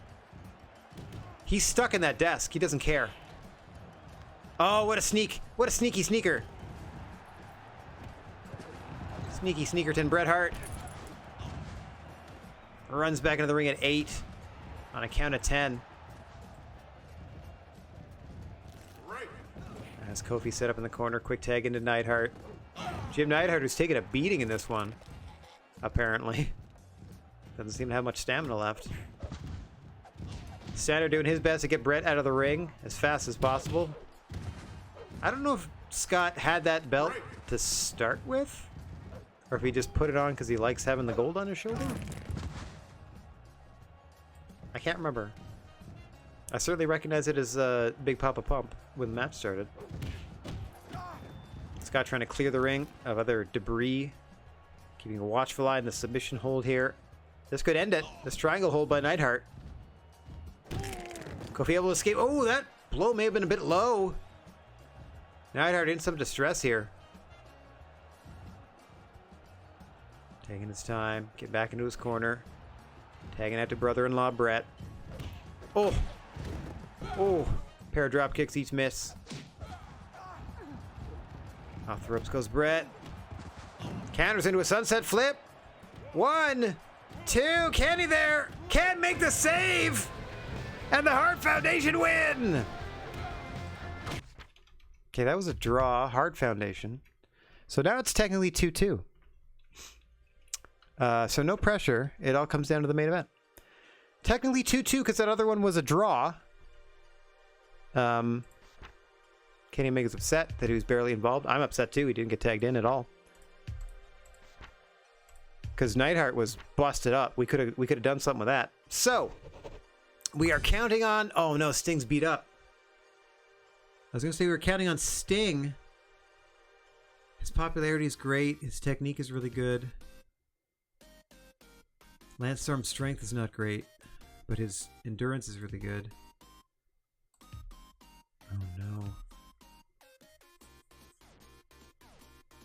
He's stuck in that desk. He doesn't care. Oh, what a sneak! What a sneaky sneaker! Sneaky sneakerton Bret Hart runs back into the ring at 8 on a count of 10. As Kofi set up in the corner, quick tag into Neidhart. Jim Neidhart, who's taking a beating in this one, apparently. Doesn't seem to have much stamina left. Steiner doing his best to get Brett out of the ring as fast as possible. I don't know if Scott had that belt to start with, or if he just put it on because he likes having the gold on his shoulder. I can't remember. I certainly recognize it as Big Papa Pump when the match started. Scott trying to clear the ring of other debris. Keeping a watchful eye in the submission hold here. This could end it. This triangle hold by Neidhart. Kofi able to escape. Oh, that blow may have been a bit low. Neidhart in some distress here. Taking his time. Get back into his corner. Tagging out to brother-in-law Brett. Oh. Oh. Pair of drop kicks, each miss. Off the ropes goes Brett. Counters into a sunset flip. 1, 2. Can he there? Can't make the save. And the Hart Foundation win. Okay, that was a draw. Hart Foundation. So now it's technically 2-2. So no pressure. It all comes down to the main event. Technically 2-2 because that other one was a draw. Kenny Omega's upset that he was barely involved. I'm upset too. He didn't get tagged in at all. Because Neidhart was busted up. We could have done something with that. So we are counting on. Oh no, Sting's beat up. I was gonna say we were counting on Sting. His popularity is great. His technique is really good. Lance Storm's strength is not great, but his endurance is really good. Oh no.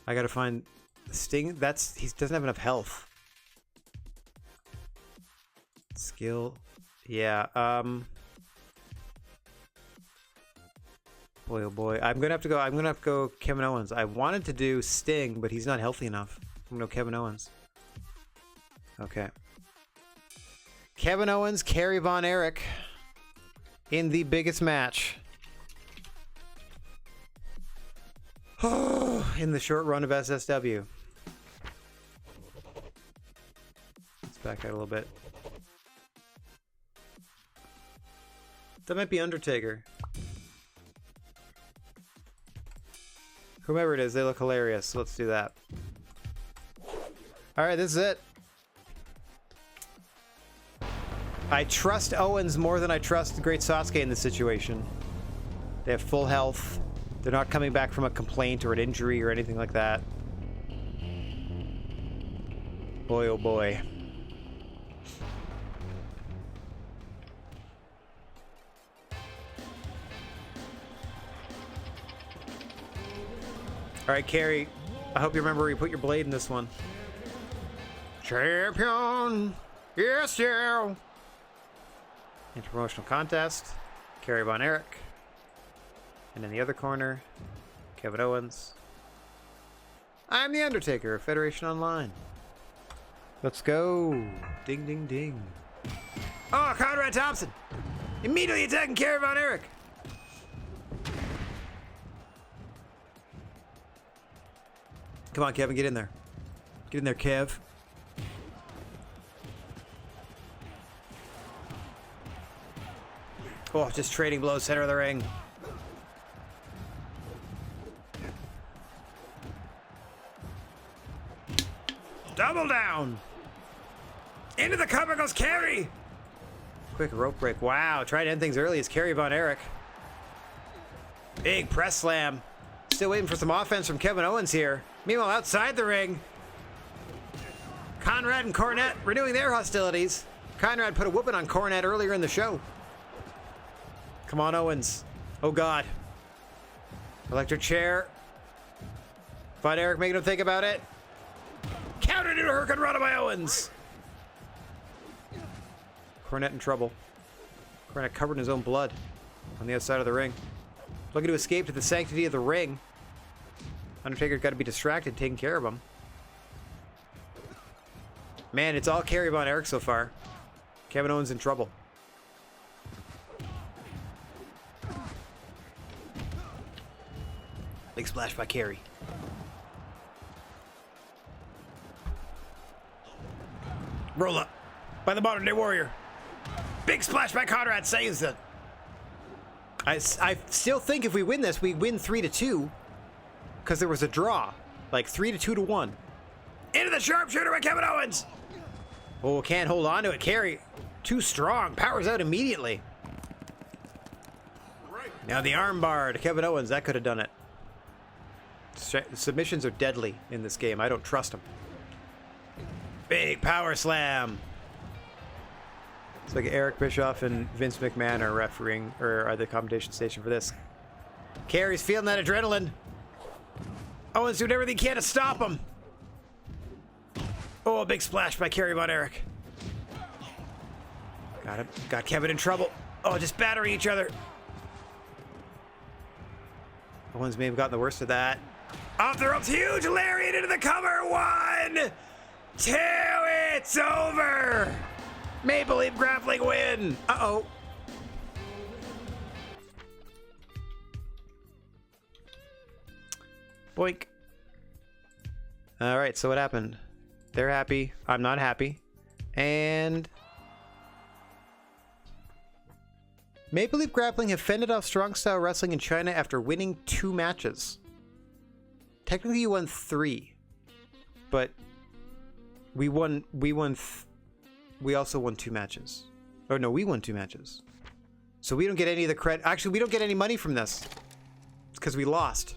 I gotta find Sting. He doesn't have enough health. Skill. Yeah, boy oh boy. I'm gonna have to go Kevin Owens. I wanted to do Sting, but he's not healthy enough. I'm gonna go Kevin Owens. Okay. Kevin Owens, Kerry Von Erich in the biggest match. In the short run of SSW. Let's back out a little bit. That might be Undertaker. Whomever it is, they look hilarious. So let's do that. Alright, this is it. I trust Owens more than I trust the Great Sasuke in this situation. They have full health. They're not coming back from a complaint or an injury or anything like that. Boy, oh boy. Alright, Kerry. I hope you remember where you put your blade in this one. Champion! Yes, yeah! Interpromotional contest. Kerry Von Erich. And in the other corner, Kevin Owens. I'm the Undertaker of Federation Online. Let's go. Ding, ding, ding. Oh, Conrad Thompson! Immediately attacking Kerry Von Erich. Come on, Kevin, get in there. Get in there, Kev. Oh, just trading blows, center of the ring. Double down. Into the cover goes Kerry. Quick rope break. Wow, trying to end things early is Kerry Von Erich. Big press slam. Still waiting for some offense from Kevin Owens here. Meanwhile, outside the ring, Conrad and Cornette renewing their hostilities. Conrad put a whooping on Cornette earlier in the show. Come on, Owens. Oh, God. Electric chair. Von Erich making him think about it. Countered into a Hurricane Rana by Owens. Cornette in trouble. Cornette covered in his own blood on the outside of the ring. Looking to escape to the sanctity of the ring. Undertaker's got to be distracted, taking care of him. Man, it's all Kerry Von Erich so far. Kevin Owens in trouble. Big splash by Kerry. Roll up by the Modern Day Warrior. Big splash by Conrad saves it. I still think if we win this, we win 3-2. Because there was a draw. Like 3-2-1. Into the sharpshooter by Kevin Owens. Oh, can't hold on to it. Kerry, too strong. Powers out immediately. Now the armbar to Kevin Owens. That could have done it. Submissions are deadly in this game. I don't trust them. Big power slam. It's like Eric Bischoff and Vince McMahon are refereeing, or are the commentation station for this. Kerry's feeling that adrenaline. Owens doing everything he can to stop him. Oh, a big splash by Kerry Von Erich. Got him. Got Kevin in trouble. Oh, just battering each other. The ones may have gotten the worst of that. Off the ropes, huge lariat into the cover. 1, 2, it's over. Maple Leaf Grappling win. Uh-oh. Boink. All right, so what happened? They're happy. I'm not happy. And Maple Leaf Grappling have fended off strong style wrestling in China after winning 2 matches. Technically, you won 3, but we also won 2 matches. Or no, we won 2 matches. So we don't get any of the credit. Actually, we don't get any money from this. It's because we lost.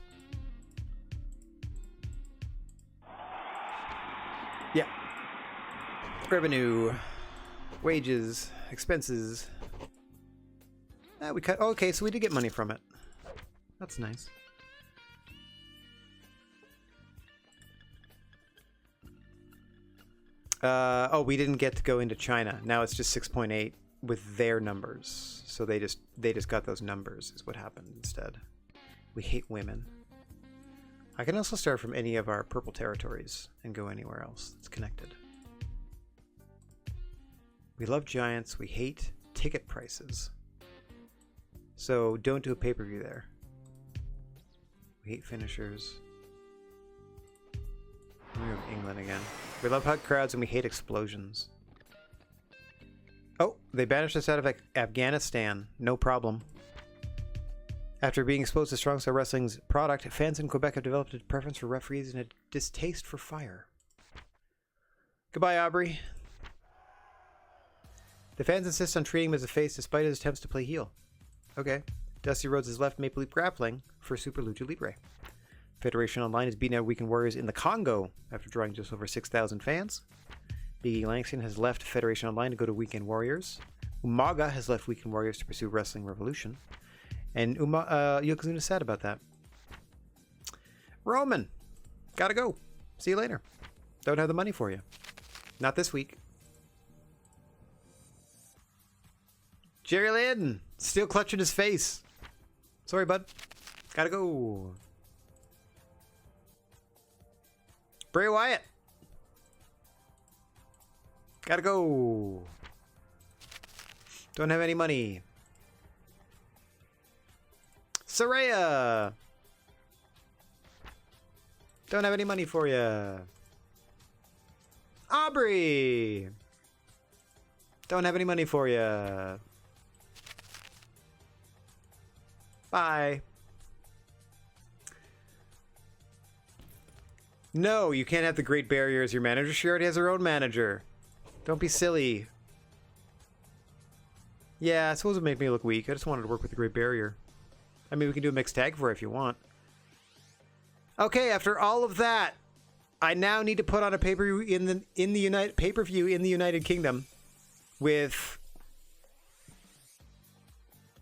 Yeah. Revenue, wages, expenses. We cut. Okay, so we did get money from it. That's nice. Oh, we didn't get to go into China. Now it's just 6.8 with their numbers. So they just got those numbers is what happened instead. We hate women. I can also start from any of our purple territories and go anywhere else that's connected. We love giants. We hate ticket prices. So don't do a pay-per-view there. We hate finishers. We have England again. We love hot crowds and we hate explosions. Oh, they banished us out of Afghanistan. No problem. After being exposed to strong style wrestling's product, fans in Quebec have developed a preference for referees and a distaste for fire. Goodbye, Aubrey. The fans insist on treating him as a face despite his attempts to play heel. Okay. Dusty Rhodes has left Maple Leaf Grappling for Super Lucha Libre. Federation Online has beaten out Weekend Warriors in the Congo after drawing just over 6,000 fans. Big E Langston has left Federation Online to go to Weekend Warriors. Umaga has left Weekend Warriors to pursue Wrestling Revolution. And Yokozuna is sad about that. Roman, gotta go. See you later. Don't have the money for you. Not this week. Jerry Lynn, still clutching his face. Sorry, bud. Gotta go. Bray Wyatt. Gotta go. Don't have any money. Saraya. Don't have any money for you. Aubrey. Don't have any money for you. Bye. No, you can't have the Great Barrier as your manager. She already has her own manager. Don't be silly. Yeah, I suppose it made me look weak. I just wanted to work with the Great Barrier. I mean, we can do a mixed tag for it if you want. Okay, after all of that, I now need to put on a pay-per-view in the United Kingdom with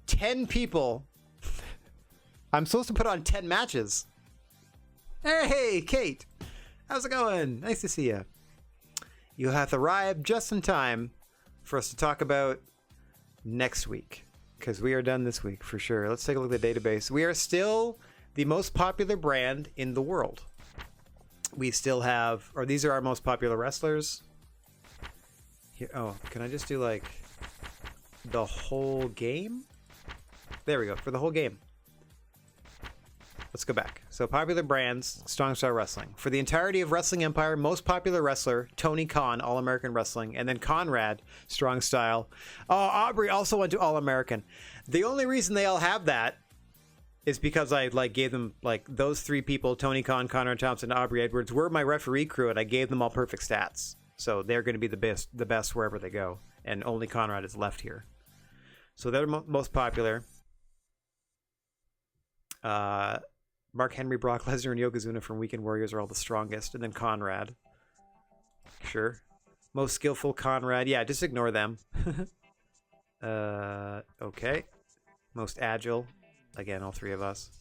10 people. I'm supposed to put on 10 matches. Hey, Kate. How's it going? Nice to see you. You have arrived just in time for us to talk about next week, because we are done this week for sure. Let's take a look at the database. We are still the most popular brand in the world. We still have, or these are our most popular wrestlers. Here, oh, can I just do like the whole game? There we go, for the whole game. Let's go back. So popular brands, Strong Style Wrestling. For the entirety of Wrestling Empire, most popular wrestler, Tony Khan, All-American Wrestling. And then Conrad, Strong Style. Oh, Aubrey also went to All-American. The only reason they all have that is because I gave them, those 3 people, Tony Khan, Conrad Thompson, Aubrey Edwards, were my referee crew, and I gave them all perfect stats. So they're going to be the best wherever they go. And only Conrad is left here. So they're most popular. Mark Henry, Brock Lesnar, and Yokozuna from Weekend Warriors are all the strongest. And then Conrad. Sure. Most skillful, Conrad. Yeah, just ignore them. Okay. Most agile. Again, all 3 of us.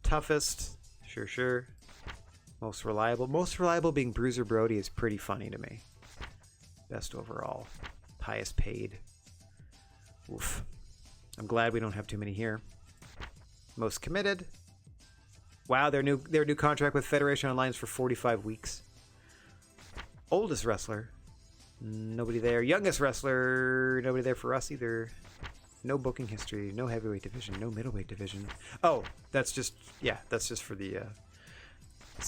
Toughest. Sure. Most reliable. Most reliable being Bruiser Brody is pretty funny to me. Best overall. Highest paid. Oof. I'm glad we don't have too many here. Most committed. Wow, their new contract with Federation Online is for 45 weeks. Oldest wrestler. Nobody there. Youngest wrestler. Nobody there for us either. No booking history. No heavyweight division. No middleweight division. Oh, that's just for the.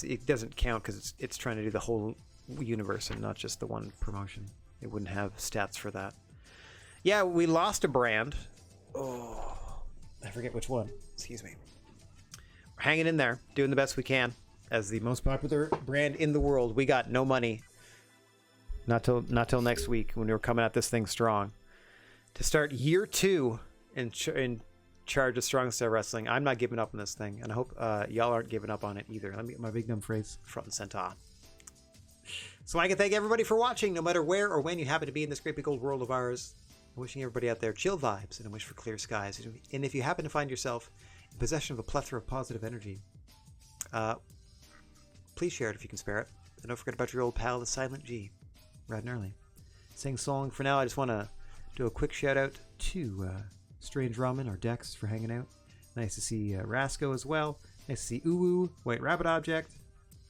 It doesn't count because it's trying to do the whole universe and not just the one promotion. It wouldn't have stats for that. Yeah, we lost a brand. Oh, I forget which one. Excuse me. We're hanging in there, doing the best we can as the most popular brand in the world. We got no money. Not till next week when we're coming at this thing strong. To start year 2 in charge of Strong Style Wrestling, I'm not giving up on this thing, and I hope y'all aren't giving up on it either. Let me get my big dumb phrase front and center. So I can thank everybody for watching, no matter where or when you happen to be in this great big old world of ours. I'm wishing everybody out there chill vibes and a wish for clear skies. And if you happen to find yourself in possession of a plethora of positive energy, please share it if you can spare it. And don't forget about your old pal, the Silent G, Rad Gnarly. Saying so long for now. I just want to do a quick shout out to Strange Ramen or Dex for hanging out. Nice to see Rasco as well. Nice to see Uwu, White Rabbit Object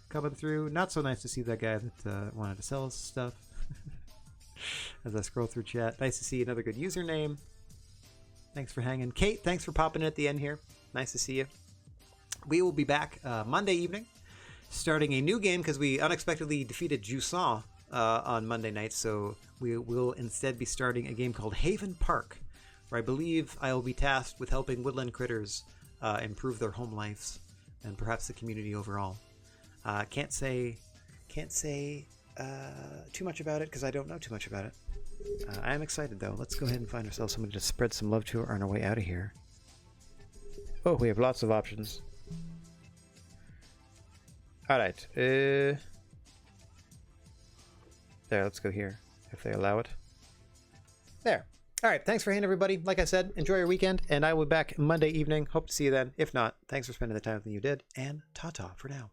coming through. Not so nice to see that guy that wanted to sell us stuff. As I scroll through chat. Nice to see another good username. Thanks for hanging. Kate, thanks for popping in at the end here. Nice to see you. We will be back Monday evening, starting a new game because we unexpectedly defeated Jusant on Monday night. So we will instead be starting a game called Haven Park, where I believe I will be tasked with helping woodland critters improve their home lives and perhaps the community overall. Can't say too much about it because I don't know too much about it. I am excited though. Let's go ahead and find ourselves somebody to spread some love to on our way out of here. Oh, we have lots of options. Alright. There, let's go here if they allow it. There. Alright, thanks for hanging, everybody. Like I said, enjoy your weekend, and I will be back Monday evening. Hope to see you then. If not, thanks for spending the time with me you did, and ta-ta for now.